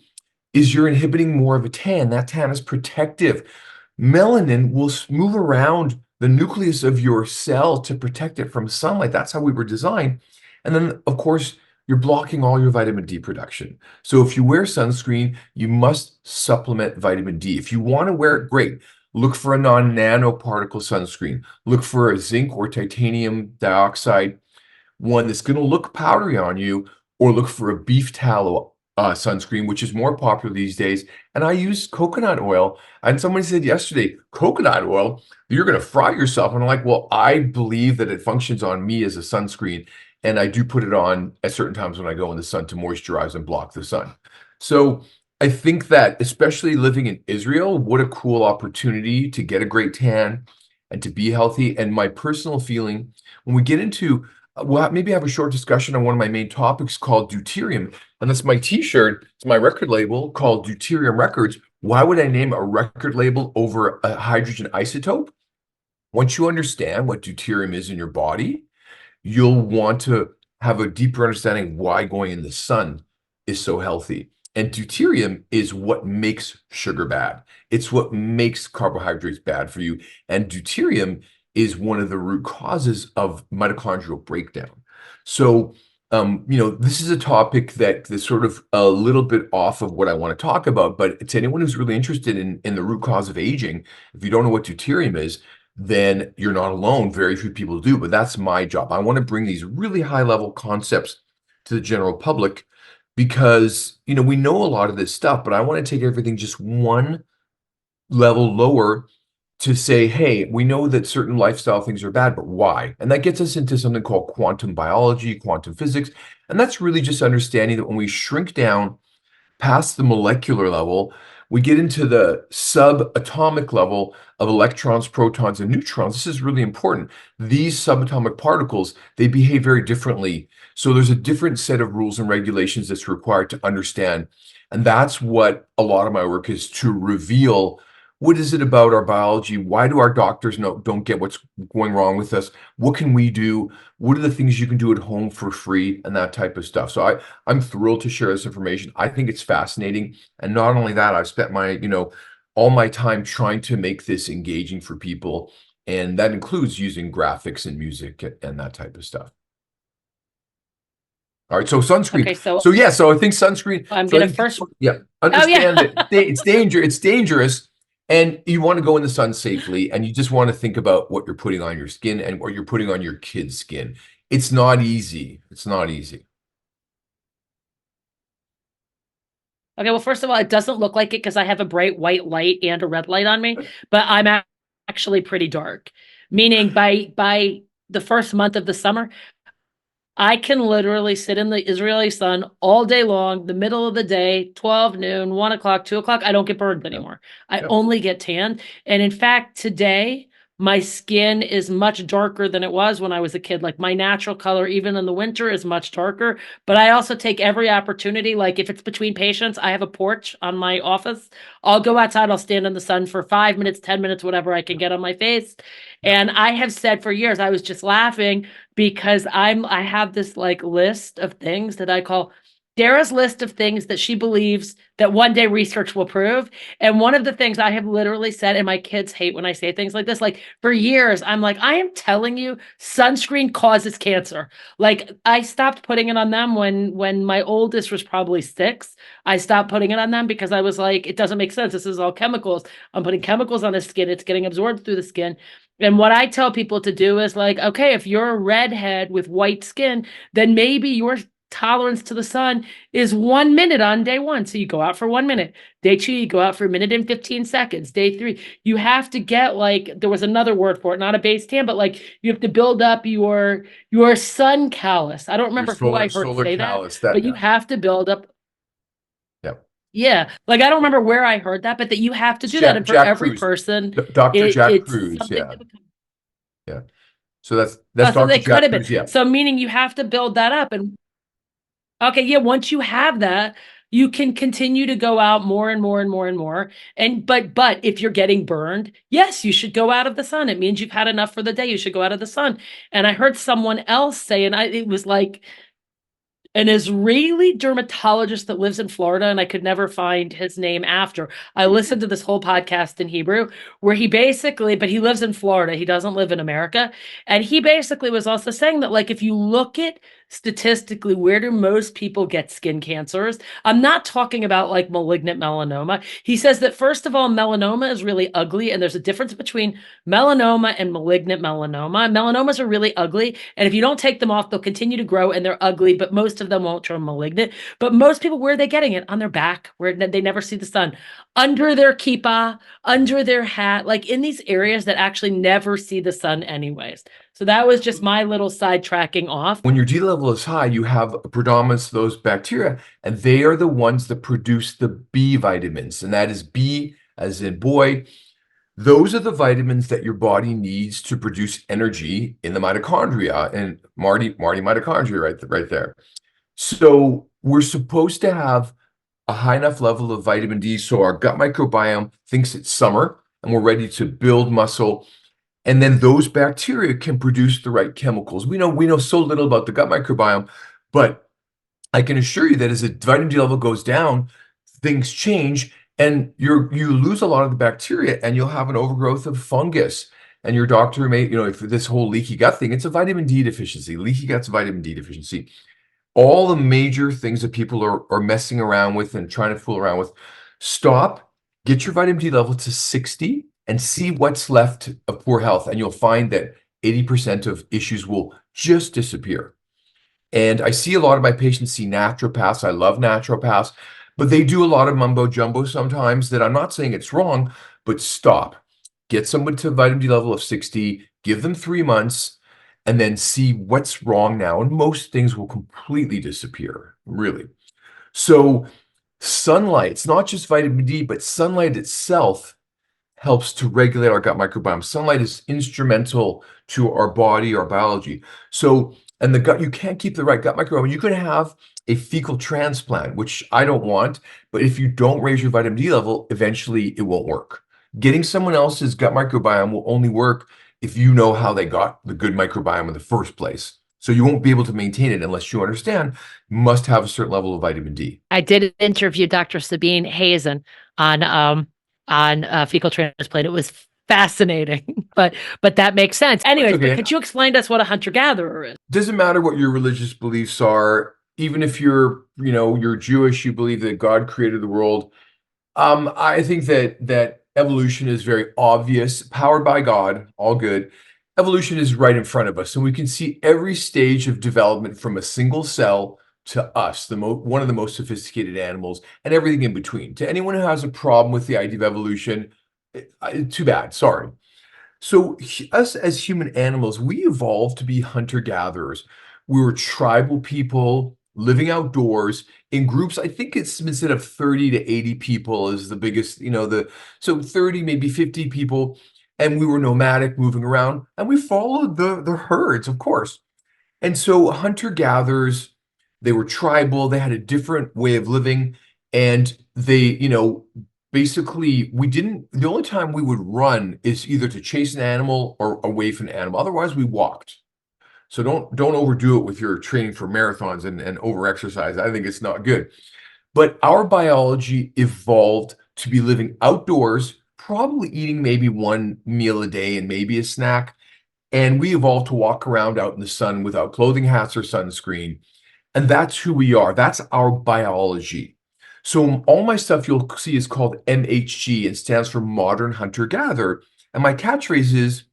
is you're inhibiting more of a tan. That tan is protective. Melanin will move around the nucleus of your cell to protect it from sunlight. That's how we were designed. And then, of course, you're blocking all your vitamin D production. So if you wear sunscreen, you must supplement vitamin D. If you want to wear it, great. Look for a non-nanoparticle sunscreen. Look for a zinc or titanium dioxide one that's going to look powdery on you, or look for a beef tallow sunscreen, which is more popular these days. And I use coconut oil. And somebody said yesterday, coconut oil, you're going to fry yourself. And I'm like, well, I believe that it functions on me as a sunscreen. And I do put it on at certain times when I go in the sun to moisturize and block the sun. So I think that, especially living in Israel, what a cool opportunity to get a great tan and to be healthy. And my personal feeling, when we get into, well, maybe have a short discussion on one of my main topics called deuterium. And that's my t-shirt. It's my record label called Deuterium Records. Why would I name a record label over a hydrogen isotope? Once you understand what deuterium is in your body, you'll want to have a deeper understanding of why going in the sun is so healthy. And deuterium is what makes sugar bad. It's what makes carbohydrates bad for you. And deuterium is one of the root causes of mitochondrial breakdown. So, this is a topic that's sort of a little bit off of what I want to talk about, but to anyone who's really interested in the root cause of aging, if you don't know what deuterium is, then you're not alone. Very few people do, but that's my job. I want to bring these really high-level concepts to the general public because, we know a lot of this stuff, but I want to take everything just one level lower to say, hey, we know that certain lifestyle things are bad, but why? And that gets us into something called quantum biology, quantum physics. And that's really just understanding that when we shrink down past the molecular level, we get into the subatomic level of electrons, protons, and neutrons. This is really important. These subatomic particles, they behave very differently. So there's a different set of rules and regulations that's required to understand. And that's what a lot of my work is, to reveal what is it about our biology? Why do our doctors don't get what's going wrong with us? What can we do? What are the things you can do at home for free and that type of stuff? So I'm thrilled to share this information. I think it's fascinating. And not only that, I've spent all my time trying to make this engaging for people. And that includes using graphics and music and that type of stuff. All right, so sunscreen. Okay, so I think sunscreen. I'm gonna first. Understand that it's dangerous. And you want to go in the sun safely, and you just want to think about what you're putting on your skin and what you're putting on your kids' skin. It's not easy. It's not easy. Okay, well, first of all, it doesn't look like it because I have a bright white light and a red light on me, but I'm actually pretty dark. Meaning by the first month of the summer, I can literally sit in the Israeli sun all day long, the middle of the day, 12 noon, 1 o'clock, 2 o'clock. I don't get burned anymore. I only get tanned. And in fact, today, my skin is much darker than it was when I was a kid. Like my natural color, even in the winter, is much darker. But I also take every opportunity. Like if it's between patients, I have a porch on my office. I'll go outside. I'll stand in the sun for 5 minutes, 10 minutes, whatever I can get on my face. And I have said for years, I was just laughing because I have this like list of things that I call Dara's list of things that she believes that one day research will prove. And one of the things I have literally said, and my kids hate when I say things like this, like for years, I'm like, I am telling you, sunscreen causes cancer. Like I stopped putting it on them when my oldest was probably 6. I stopped putting it on them because I was like, it doesn't make sense. This is all chemicals. I'm putting chemicals on his skin. It's getting absorbed through the skin. And what I tell people to do is like, okay, if you're a redhead with white skin, then maybe your tolerance to the sun is 1 minute on day 1. So you go out for 1 minute. Day 2, you go out for 1:15. Day 3, you have to get like, there was another word for it, not a base tan, but like you have to build up your sun callus. I don't remember who I heard say that, but you have to build up. Yeah. Like I don't remember where I heard that, but that you have to do that. And for every person, Dr. Jack Cruz. Yeah. So that's Dr. Jack Cruz. Yeah. So meaning you have to build that up. And okay, yeah, once you have that, you can continue to go out more and more and more and more. And but if you're getting burned, yes, you should go out of the sun. It means you've had enough for the day. You should go out of the sun. And I heard someone else say, and it was like an Israeli dermatologist that lives in Florida, and I could never find his name after. I listened to this whole podcast in Hebrew where he basically, but he lives in Florida. He doesn't live in America. And he basically was also saying that, like, if you look at statistically, where do most people get skin cancers? I'm not talking about like malignant melanoma. He says that, first of all, melanoma is really ugly, and there's a difference between melanoma and malignant melanoma. Melanomas are really ugly, and if you don't take them off, they'll continue to grow, and they're ugly, but most of them won't turn malignant. But most people, where are they getting it? On their back, where they never see the sun, under their kippah, under their hat, like in these areas that actually never see the sun anyways. So that was just my little sidetracking off. When your D level is high, you have a predominance of those bacteria, and they are the ones that produce the B vitamins. And that is B as in boy. Those are the vitamins that your body needs to produce energy in the mitochondria. And Marty mitochondria right there. So we're supposed to have a high enough level of vitamin D so our gut microbiome thinks it's summer and we're ready to build muscle And then those bacteria can produce the right chemicals. We know so little about the gut microbiome, but I can assure you that as the vitamin D level goes down, things change, and you lose a lot of the bacteria, and you'll have an overgrowth of fungus. And your doctor may, if this whole leaky gut thing, it's a vitamin D deficiency. Leaky gut's a vitamin D deficiency. All the major things that people are messing around with and trying to fool around with, stop, get your vitamin D level to 60 and see what's left of poor health. And you'll find that 80% of issues will just disappear. And I see a lot of my patients see naturopaths. I love naturopaths, but they do a lot of mumbo jumbo sometimes that I'm not saying it's wrong, but stop. Get someone to a vitamin D level of 60, give them 3 months, and then see what's wrong now. And most things will completely disappear, really. So sunlight, it's not just vitamin D, but sunlight itself helps to regulate our gut microbiome. Sunlight is instrumental to our body, our biology. So, and the gut, you can't keep the right gut microbiome. You can have a fecal transplant, which I don't want, but if you don't raise your vitamin D level, eventually it won't work. Getting someone else's gut microbiome will only work if you know how they got the good microbiome in the first place. So you won't be able to maintain it unless you understand you must have a certain level of vitamin D. I did interview Dr. Sabine Hazen on fecal transplant. It was fascinating, but that makes sense. Anyways, Okay. but could you explain to us what a hunter-gatherer is? Doesn't matter what your religious beliefs are, even if you're Jewish, you believe that God created the world. I think that evolution is very obvious, powered by God, all good. Evolution is right in front of us, and we can see every stage of development from a single cell to us, one of the most sophisticated animals, and everything in between. To anyone who has a problem with the idea of evolution, too bad, sorry. So us as human animals, we evolved to be hunter-gatherers. We were tribal people living outdoors in groups. I think it's instead of 30 to 80 people is the biggest, so 30, maybe 50 people. And we were nomadic, moving around, and we followed the herds, of course. And so hunter-gatherers, they were tribal, they had a different way of living, and they, basically, the only time we would run is either to chase an animal or away from an animal. Otherwise, we walked. So don't overdo it with your training for marathons and over-exercise. I think it's not good. But our biology evolved to be living outdoors, probably eating maybe one meal a day and maybe a snack. And we evolved to walk around out in the sun without clothing, hats, or sunscreen. And that's who we are. That's our biology. So all my stuff you'll see is called MHG. It stands for Modern Hunter-Gatherer. And my catchphrase is,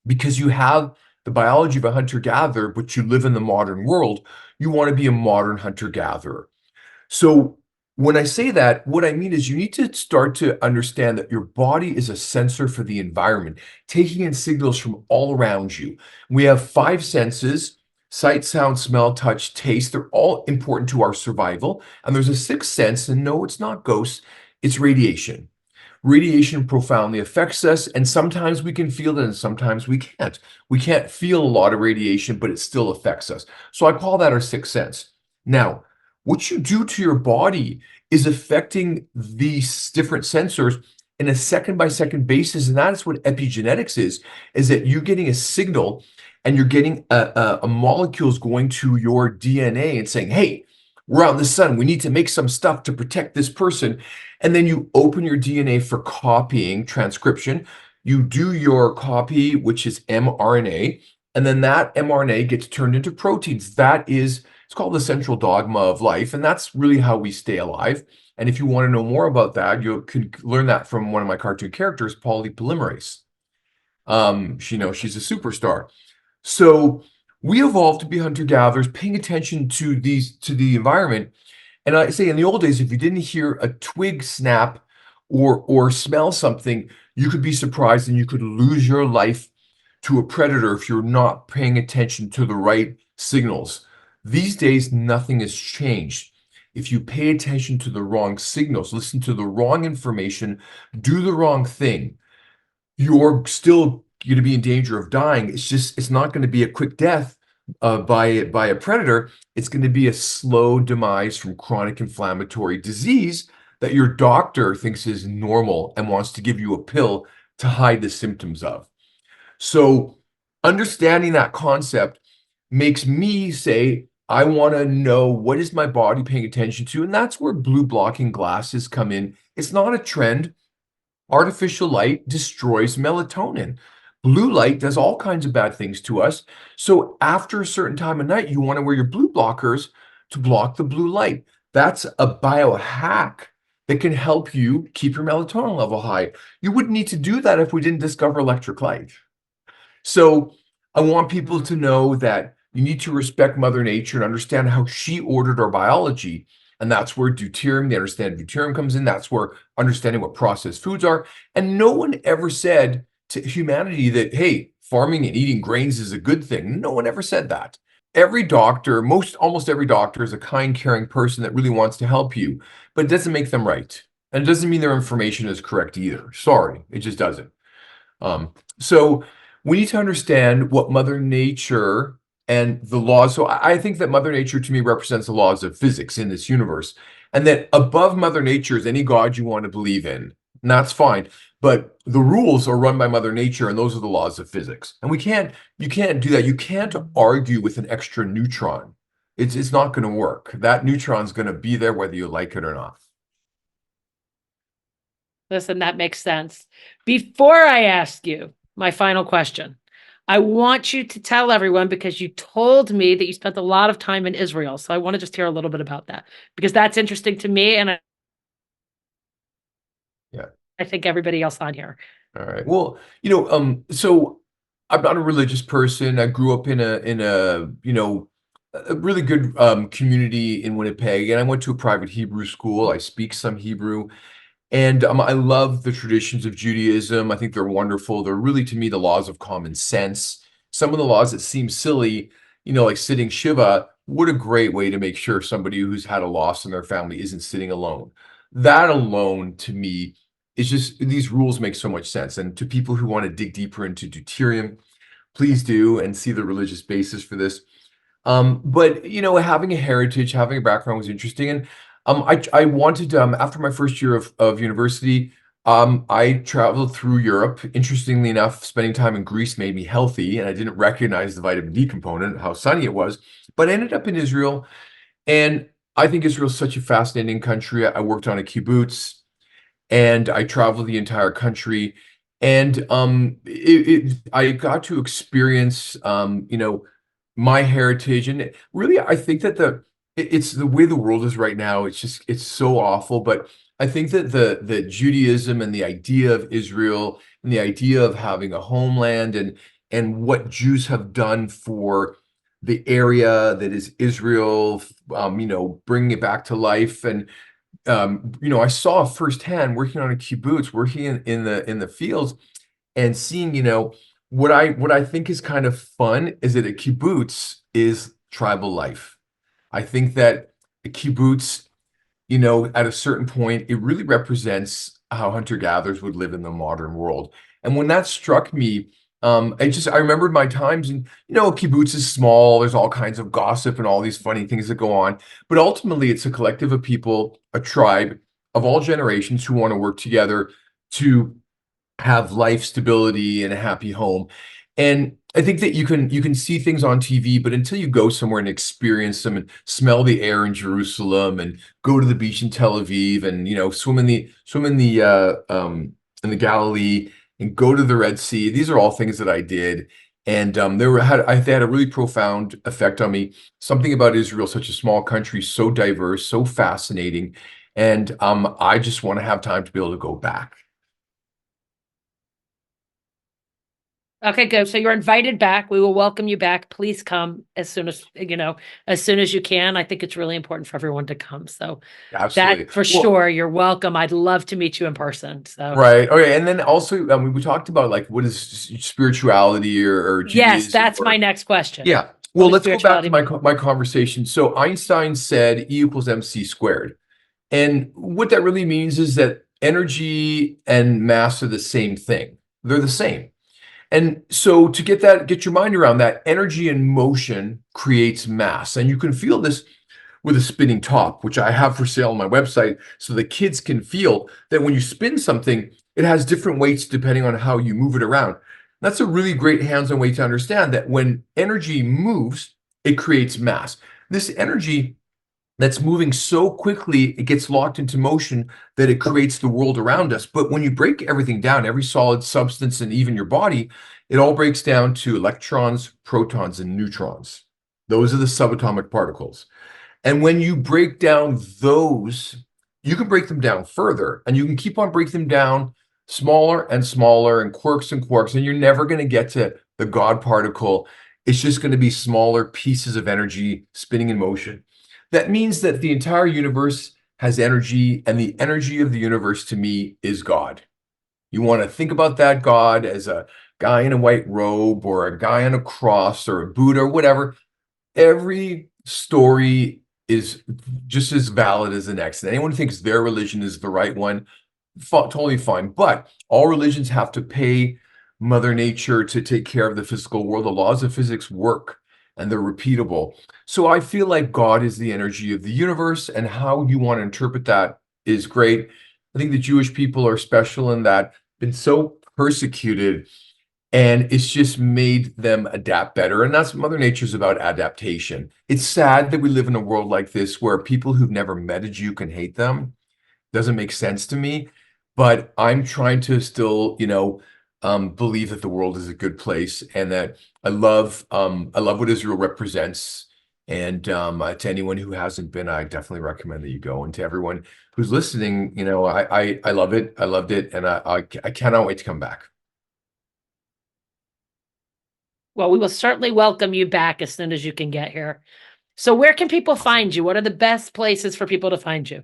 because you have the biology of a hunter-gatherer, but you live in the modern world, you want to be a modern hunter-gatherer. So when I say that, what I mean is you need to start to understand that your body is a sensor for the environment, taking in signals from all around you. We have 5 senses: sight, sound, smell, touch, taste. They're all important to our survival. And there's a 6th sense, and no, it's not ghosts, it's radiation. Radiation profoundly affects us, and sometimes we can feel it and sometimes we can't. We can't feel a lot of radiation, but it still affects us. So I call that our 6th sense. Now, what you do to your body is affecting these different sensors in a second-by-second basis, and that is what epigenetics is that you're getting a signal and you're getting a molecules going to your DNA and saying, hey, we're out in the sun, we need to make some stuff to protect this person. And then you open your DNA for copying, transcription. You do your copy, which is mRNA, and then that mRNA gets turned into proteins. It's called the central dogma of life, and that's really how we stay alive. And if you want to know more about that, you can learn that from one of my cartoon characters, Polypolymerase. She's a superstar. So we evolved to be hunter-gatherers, paying attention to the environment. And I say in the old days, if you didn't hear a twig snap or smell something, you could be surprised and you could lose your life to a predator if you're not paying attention to the right signals. These days, nothing has changed. If you pay attention to the wrong signals, listen to the wrong information, do the wrong thing, you're still going to be in danger of dying. It's not going to be a quick death by a predator. It's going to be a slow demise from chronic inflammatory disease that your doctor thinks is normal and wants to give you a pill to hide the symptoms of. So understanding that concept makes me say, I want to know, what is my body paying attention to? And that's where blue blocking glasses come in. It's not a trend. Artificial light destroys melatonin. Blue light does all kinds of bad things to us. So after a certain time of night, you want to wear your blue blockers to block the blue light. That's a biohack that can help you keep your melatonin level high. You wouldn't need to do that if we didn't discover electric light. So I want people to know that you need to respect Mother Nature and understand how she ordered our biology. And that's where deuterium, the understand deuterium comes in. That's where understanding what processed foods are. And no one ever said to humanity that, hey, farming and eating grains is a good thing. No one ever said that. Every doctor, almost every doctor is a kind, caring person that really wants to help you, but it doesn't make them right. And it doesn't mean their information is correct either. Sorry, it just doesn't. So we need to understand what Mother Nature and the laws. So I think that Mother Nature to me represents the laws of physics in this universe, and that above Mother Nature is any God you want to believe in. And that's fine. But the rules are run by Mother Nature, and those are the laws of physics. And you can't do that. You can't argue with an extra neutron. It's not going to work. That neutron's going to be there whether you like it or not. Listen, that makes sense. Before I ask you my final question, I want you to tell everyone, because you told me that you spent a lot of time in Israel. So I want to just hear a little bit about that, because that's interesting to me. And I think everybody else on here. All right. Well, so I'm not a religious person. I grew up in a really good community in Winnipeg, and I went to a private Hebrew school. I speak some Hebrew. And I love the traditions of Judaism. I think they're wonderful. They're really, to me, the laws of common sense. Some of the laws that seem silly, like sitting Shiva, what a great way to make sure somebody who's had a loss in their family isn't sitting alone. That alone, to me, is just, these rules make so much sense. And to people who want to dig deeper into deuterium, please do, and see the religious basis for this. But having a heritage, having a background was interesting. And I wanted, after my first year of university, I traveled through Europe. Interestingly enough, spending time in Greece made me healthy, and I didn't recognize the vitamin D component, how sunny it was. But I ended up in Israel, and I think Israel is such a fascinating country. I worked on a kibbutz, and I traveled the entire country, and I got to experience, my heritage. And really, I think that it's the way the world is right now. It's so awful. But I think that the Judaism and the idea of Israel and the idea of having a homeland and what Jews have done for the area that is Israel, bringing it back to life. And I saw firsthand, working on a kibbutz, working in the fields, and seeing, what I think is kind of fun is that a kibbutz is tribal life. I think that a kibbutz, at a certain point, it really represents how hunter-gatherers would live in the modern world. And when that struck me, I remembered my times, and a kibbutz is small. There's all kinds of gossip and all these funny things that go on. But ultimately, it's a collective of people, a tribe of all generations who want to work together to have life stability and a happy home. And I think that you can see things on TV, but until you go somewhere and experience them and smell the air in Jerusalem and go to the beach in Tel Aviv and swim in the Galilee and go to the Red Sea, these are all things that I did. And they had a really profound effect on me. Something about Israel, such a small country, so diverse, so fascinating. And I just want to have time to be able to go back. Okay, good. So you're invited back. We will welcome you back. Please come as soon as you can. I think it's really important for everyone to come. So absolutely, that for sure, you're welcome. I'd love to meet you in person. So right. Okay. And then also, we talked about like, what is spirituality or Judaism? Yes, that's my next question. Yeah. Well, let's go back to my conversation. So Einstein said E equals mc squared. And what that really means is that energy and mass are the same thing. They're the same. And so to get your mind around that, energy in motion creates mass. And you can feel this with a spinning top, which I have for sale on my website, so the kids can feel that when you spin something, it has different weights depending on how you move it around. That's a really great hands-on way to understand that when energy moves, it creates mass. This energy that's moving so quickly, it gets locked into motion that it creates the world around us. But when you break everything down, every solid substance and even your body, it all breaks down to electrons, protons, and neutrons. Those are the subatomic particles. And when you break down those, you can break them down further, and you can keep on breaking them down smaller and smaller and quarks, and you're never going to get to the God particle. It's just going to be smaller pieces of energy spinning in motion. That means that the entire universe has energy, and the energy of the universe to me is God. You want to think about that God as a guy in a white robe or a guy on a cross or a Buddha or whatever. Every story is just as valid as the next. And anyone who thinks their religion is the right one, totally fine. But all religions have to pay Mother Nature to take care of the physical world. The laws of physics work and they're repeatable. So I feel like God is the energy of the universe, and how you want to interpret that is great. I think the Jewish people are special in that been so persecuted, and it's just made them adapt better. And that's Mother Nature's about, adaptation. It's sad that we live in a world like this where people who've never met a Jew can hate them. Doesn't make sense to me. But I'm trying to still, believe that the world is a good place, and that I love what Israel represents. And to anyone who hasn't been, I definitely recommend that you go. And to everyone who's listening, I love it. I loved it, and I cannot wait to come back. Well, we will certainly welcome you back as soon as you can get here. So where can people find you? What are the best places for people to find you?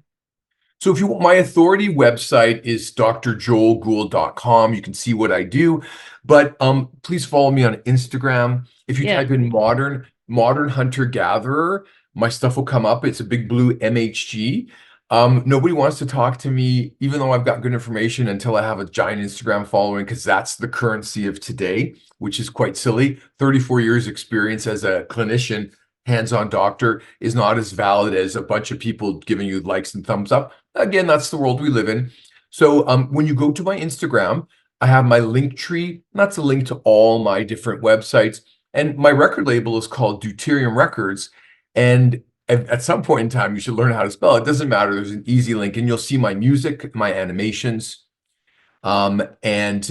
So if you want, my authority website is drjoelgould.com. You can see what I do, but please follow me on Instagram. If you type in modern hunter gatherer, my stuff will come up. It's a big blue MHG. Nobody wants to talk to me, even though I've got good information, until I have a giant Instagram following, because that's the currency of today, which is quite silly. 34 years experience as a clinician, hands-on doctor, is not as valid as a bunch of people giving you likes and thumbs up. Again, that's the world we live in. So when you go to my Instagram, I have my link tree. That's a link to all my different websites. And my record label is called Deuterium Records. And at some point in time, you should learn how to spell. It doesn't matter. There's an easy link, and you'll see my music, my animations, and then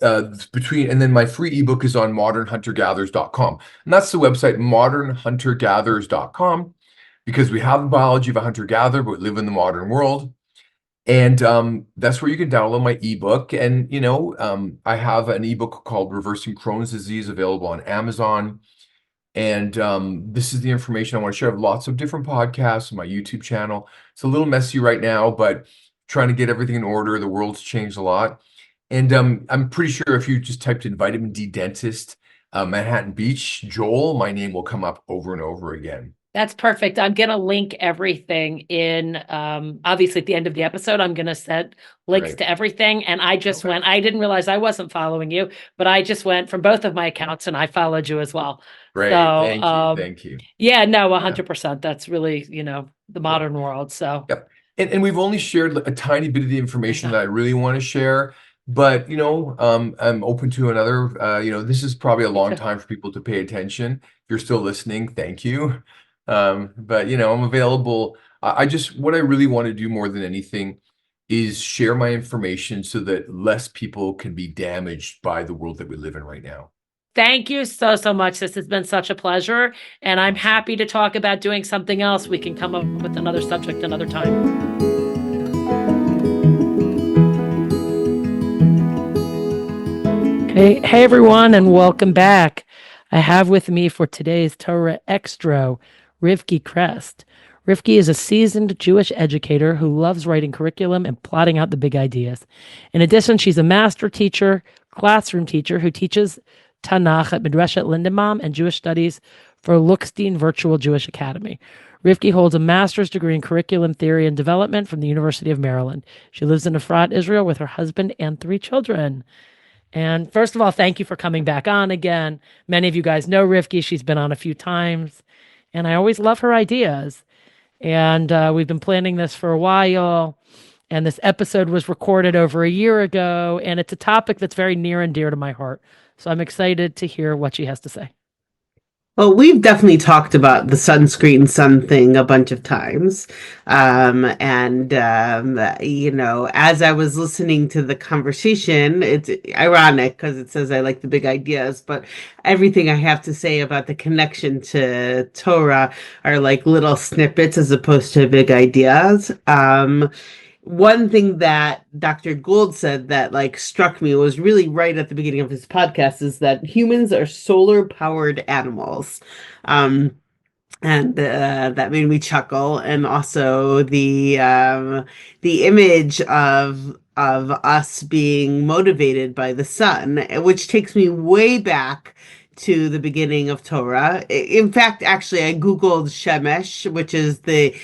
my free ebook is on modernhuntergatherers.com. And that's the website, modernhuntergatherers.com, because we have the biology of a hunter-gatherer, but we live in the modern world. And that's where you can download my ebook. And, I have an ebook called Reversing Crohn's Disease available on Amazon. And this is the information I want to share. I have lots of different podcasts on my YouTube channel. It's a little messy right now, but trying to get everything in order. The world's changed a lot. And I'm pretty sure if you just typed in vitamin D dentist, Manhattan Beach, Joel, my name will come up over and over again. That's perfect. I'm going to link everything in, obviously at the end of the episode, I'm going to set links to everything. And I just went, I didn't realize I wasn't following you, but I just went from both of my accounts and I followed you as well. Great. So, Thank you. Yeah, no, 100%. That's really, the modern world. So, yep. And we've only shared a tiny bit of the information that I really want to share. But, I'm open to another, this is probably a long time for people to pay attention. If you're still listening, thank you. But, I'm available. What I really want to do more than anything is share my information so that less people can be damaged by the world that we live in right now. Thank you so, so much. This has been such a pleasure. And I'm happy to talk about doing something else. We can come up with another subject another time. Hey everyone, and welcome back. I have with me for today's Torah Extra, Rivky Krest. Rivky is a seasoned Jewish educator who loves writing curriculum and plotting out the big ideas. In addition, she's a master teacher, classroom teacher who teaches Tanakh at Midrashet Lindenbaum and Jewish Studies for Lookstein Virtual Jewish Academy. Rivky holds a master's degree in curriculum theory and development from the University of Maryland. She lives in Efrat, Israel with her husband and 3 children. And first of all, thank you for coming back on again. Many of you guys know Rivky. She's been on a few times, and I always love her ideas. And we've been planning this for a while. And this episode was recorded over a year ago, and it's a topic that's very near and dear to my heart. So I'm excited to hear what she has to say. Well, we've definitely talked about the sunscreen sun thing a bunch of times. As I was listening to the conversation, it's ironic because it says I like the big ideas, but everything I have to say about the connection to Torah are like little snippets as opposed to big ideas. One thing that Dr. Gould said that like struck me was really right at the beginning of his podcast is that humans are solar powered animals. And that made me chuckle. And also the image of us being motivated by the sun, which takes me way back to the beginning of Torah. In fact, actually, I Googled Shemesh, which is the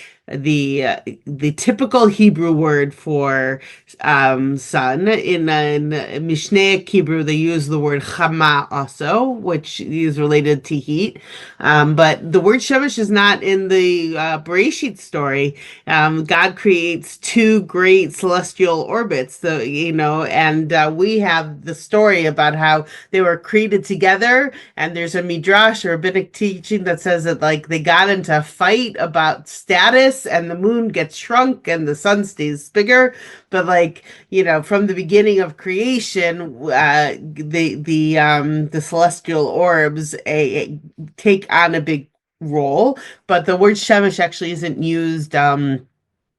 typical Hebrew word for sun. In Mishnaic Hebrew, they use the word chama also, which is related to heat. But the word shemesh is not in the Bereshit story. God creates two great celestial orbits, and we have the story about how they were created together. And there's a midrash or rabbinic teaching that says that like they got into a fight about status, and the moon gets shrunk and the sun stays bigger. But from the beginning of creation, the celestial orbs take on a big role. But the word shemesh actually isn't used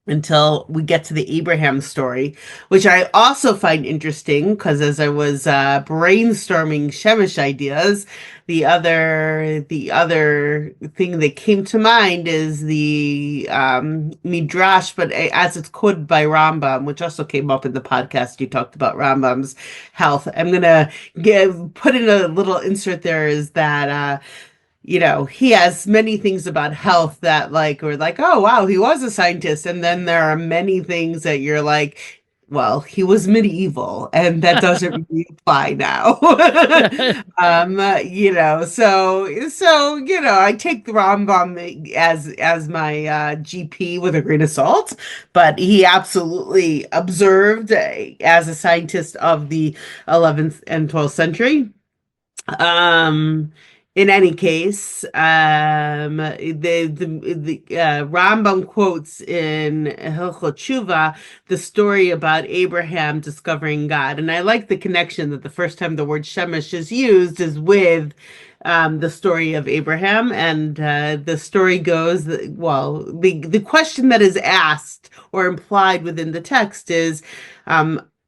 until we get to the Abraham story, which I also find interesting because as I was brainstorming Shemesh ideas, the other thing that came to mind is the Midrash, but as it's quoted by Rambam, which also came up in the podcast, you talked about Rambam's health. I'm gonna put in a little insert there is that he has many things about health that are like, oh, wow, he was a scientist. And then there are many things that you're like, well, he was medieval and that doesn't really apply now. I take the Rambam as my GP with a grain of salt, but he absolutely observed as a scientist of the 11th and 12th century. In any case, the Rambam quotes in Hilchot Tshuva the story about Abraham discovering God, and I like the connection that the first time the word Shemesh is used is with the story of Abraham, and the story goes that, well, the question that is asked or implied within the text is,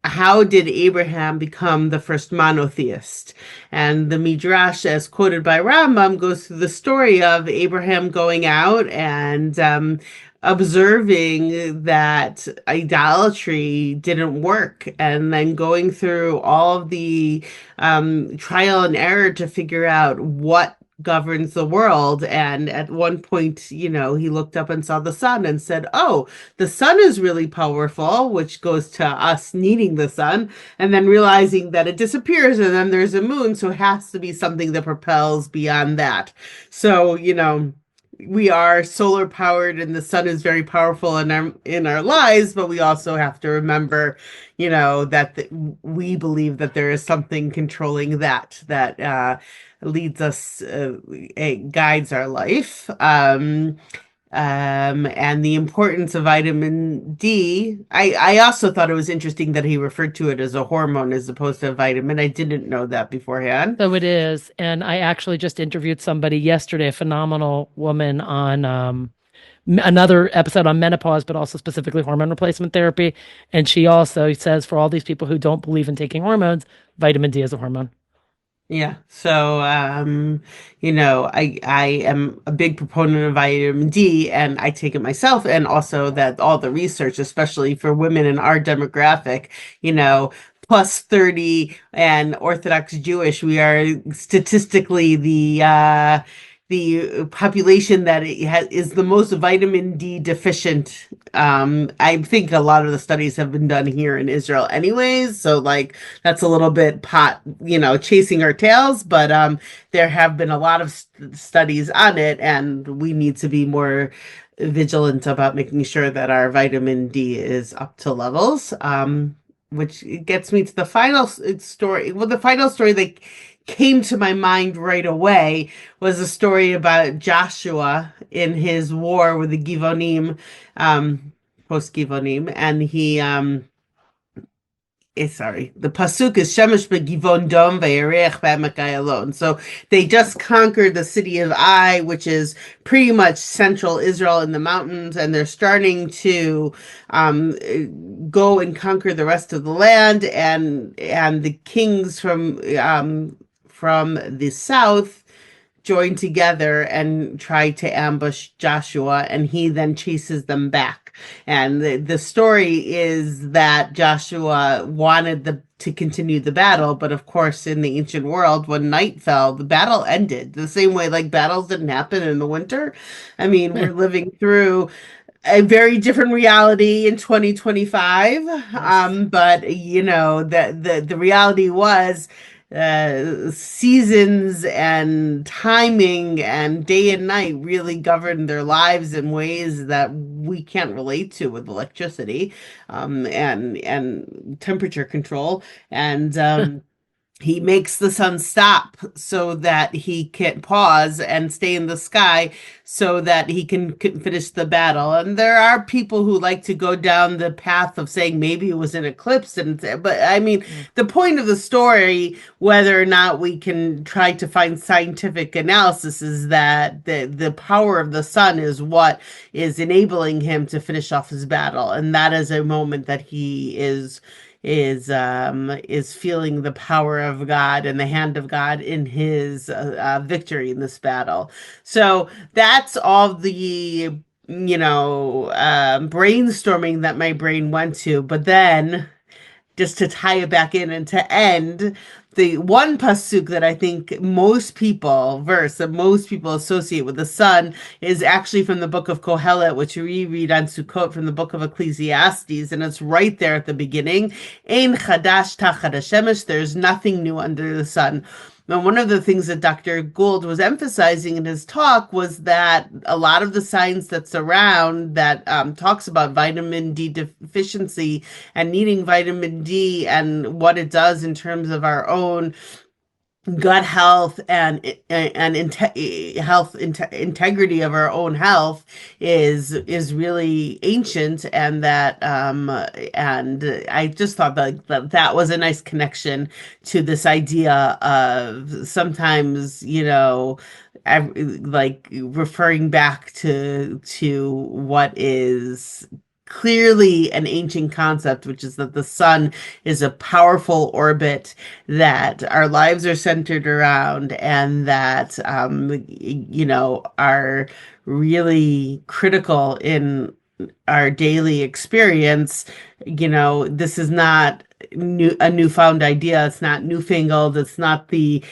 how did Abraham become the first monotheist? And the Midrash, as quoted by Rambam, goes through the story of Abraham going out and observing that idolatry didn't work, and then going through all of the trial and error to figure out what governs the world. And at one point, he looked up and saw the sun and said, oh, the sun is really powerful, which goes to us needing the sun, and then realizing that it disappears and then there's a moon, so it has to be something that propels beyond that. So we are solar powered and the sun is very powerful in our lives, but we also have to remember that we believe that there is something controlling that leads us, guides our life. And the importance of vitamin D. I also thought it was interesting that he referred to it as a hormone as opposed to a vitamin. I didn't know that beforehand. So it is. And I actually just interviewed somebody yesterday, a phenomenal woman on another episode on menopause, but also specifically hormone replacement therapy. And she also says for all these people who don't believe in taking hormones, vitamin D is a hormone. Yeah. So, I am a big proponent of vitamin D and I take it myself. And also that all the research, especially for women in our demographic, plus 30 and Orthodox Jewish, we are statistically the population that is the most vitamin D deficient. I think a lot of the studies have been done here in Israel anyways. So that's a little bit chasing our tails, but there have been a lot of studies on it, and we need to be more vigilant about making sure that our vitamin D is up to levels. Which gets me to the final story. Well, the final story that came to my mind right away was a story about Joshua in his war with the Givonim, post Givonim, and the pasuk is Shemesh beGivon Dom ve'Yerech b'Emek Ayalon. So they just conquered the city of Ai, which is pretty much central Israel in the mountains, and they're starting to go and conquer the rest of the land. And the kings from the south join together and try to ambush Joshua, and he then chases them back. And the story is that Joshua wanted to continue the battle, but of course, in the ancient world, when night fell, the battle ended. The same way, like, battles didn't happen in the winter. I mean, we're living through a very different reality in 2025. But you know, the reality was seasons and timing and day and night really govern their lives in ways that we can't relate to with electricity, and temperature control. And he makes the sun stop so that he can pause and stay in the sky so that he can finish the battle. And there are people who like to go down the path of saying maybe it was an eclipse. But I mean, the point of the story, whether or not we can try to find scientific analysis, is that the power of the sun is what is enabling him to finish off his battle. And that is a moment that he is feeling the power of God and the hand of God in his victory in this battle. So that's all the brainstorming that my brain went to. But then, just to tie it back in and to end, the one pasuk that I think most people associate with the sun is actually from the book of Kohelet, which we read on Sukkot from the book of Ecclesiastes, and it's right there at the beginning. Ein chadash tachat hashemesh, there's nothing new under the sun. Now, one of the things that Dr. Gould was emphasizing in his talk was that a lot of the science that's around that talks about vitamin D deficiency and needing vitamin D and what it does in terms of our own gut health and integrity of our own health is really ancient, and that and I just thought that was a nice connection to this idea of sometimes, like referring back to what is clearly an ancient concept, which is that the sun is a powerful orbit that our lives are centered around, and that are really critical in our daily experience. This is not a newfound idea. It's not newfangled. It's not the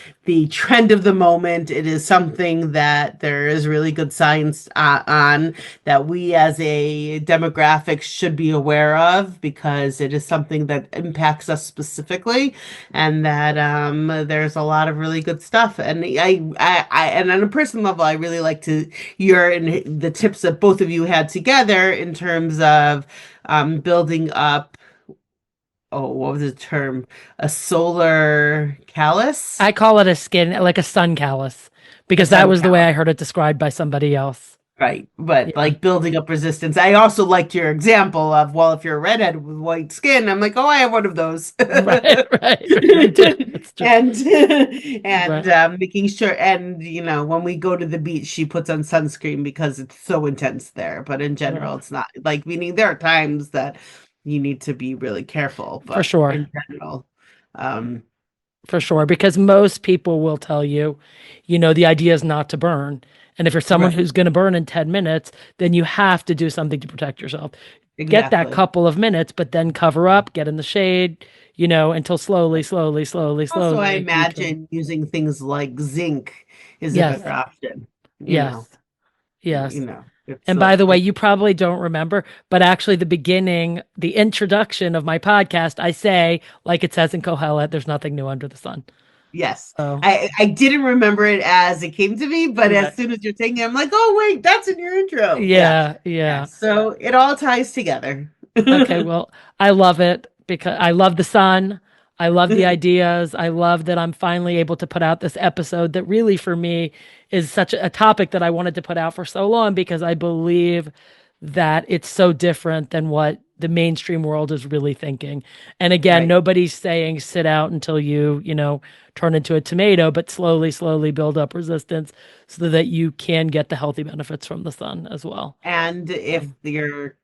trend of the moment. It is something that there is really good science on, that we as a demographic should be aware of, because it is something that impacts us specifically, and that there's a lot of really good stuff. And I and on a personal level, I really like to hear the tips that both of you had together in terms of building up, what was the term? A solar callus? I call it a skin, like a sun callus, because that was the way I heard it described by somebody else. Right. But like building up resistance. I also liked your example of, well, if you're a redhead with white skin, I'm like, oh, I have one of those. Right. And making sure, and when we go to the beach, she puts on sunscreen because it's so intense there. But in general, it's not, like, meaning there are times that you need to be really careful. But for sure. In general, for sure, because most people will tell you, the idea is not to burn. And if you're someone who's going to burn in 10 minutes, then you have to do something to protect yourself. Exactly. Get that couple of minutes, but then cover up, get in the shade, until slowly. Also, I imagine using things like zinc is a better option. Yes. And by the way, you probably don't remember, but actually the introduction of my podcast, I say, like it says in Kohelet, there's nothing new under the sun. Yes. So, I didn't remember it as it came to me, but as soon as you're taking it, I'm like, oh wait, that's in your intro. yeah. So it all ties together. Okay, well, I love it because I love the sun. I love the ideas. I love that I'm finally able to put out this episode that really for me is such a topic that I wanted to put out for so long because I believe that it's so different than what the mainstream world is really thinking. And again, Right. nobody's saying sit out until you turn into a tomato, but slowly build up resistance so that you can get the healthy benefits from the sun as well. And if you're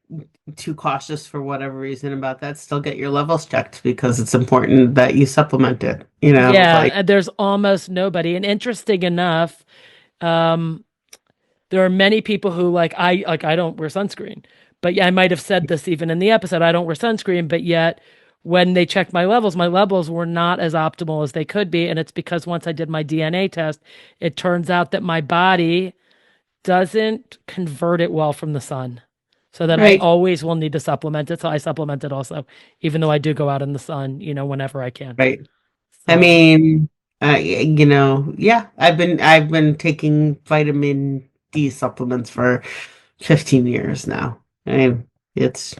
too cautious for whatever reason about that, still get your levels checked because it's important that you supplement it. Yeah, like, and there's almost nobody. And interesting enough, there are many people who I don't wear sunscreen. But yeah, I might have said this even in the episode. I don't wear sunscreen, but yet when they checked my levels were not as optimal as they could be. And it's because once I did my DNA test, it turns out that my body doesn't convert it well from the sun. So then I Right. always will need to supplement it. So I supplement it also, even though I do go out in the sun, whenever I can. Right. I So, mean, yeah, I've been taking vitamin D supplements for 15 years now. I mean, it's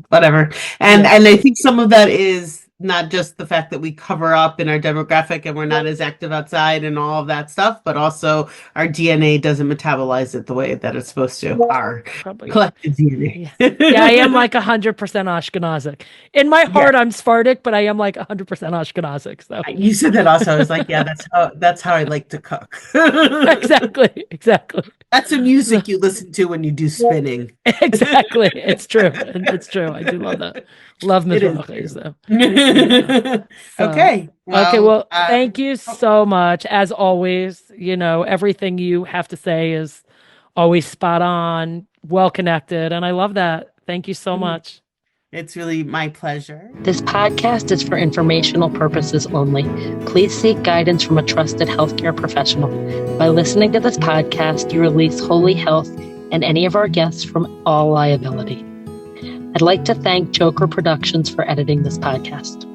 whatever. And Yeah. and I think some of that is not just the fact that we cover up in our demographic and we're not as active outside and all of that stuff, but also our DNA doesn't metabolize it the way that it's supposed to. Our probably. collective DNA. Yeah, I am like 100% Ashkenazic. In my heart, I'm Sephardic, but I am like 100% Ashkenazic. So You said that also. I was like, yeah, that's how I like to cook. exactly. That's the music you listen to when you do spinning. Exactly. It's true. It's true. I do love that. Love Mizrahi. So. Okay. Well, thank you so much. As always, everything you have to say is always spot on, well connected, and I love that. Thank you so much. It's really my pleasure. This podcast is for informational purposes only. Please seek guidance from a trusted healthcare professional. By listening to this podcast, you release Holy Health and any of our guests from all liability. I'd like to thank Joker Productions for editing this podcast.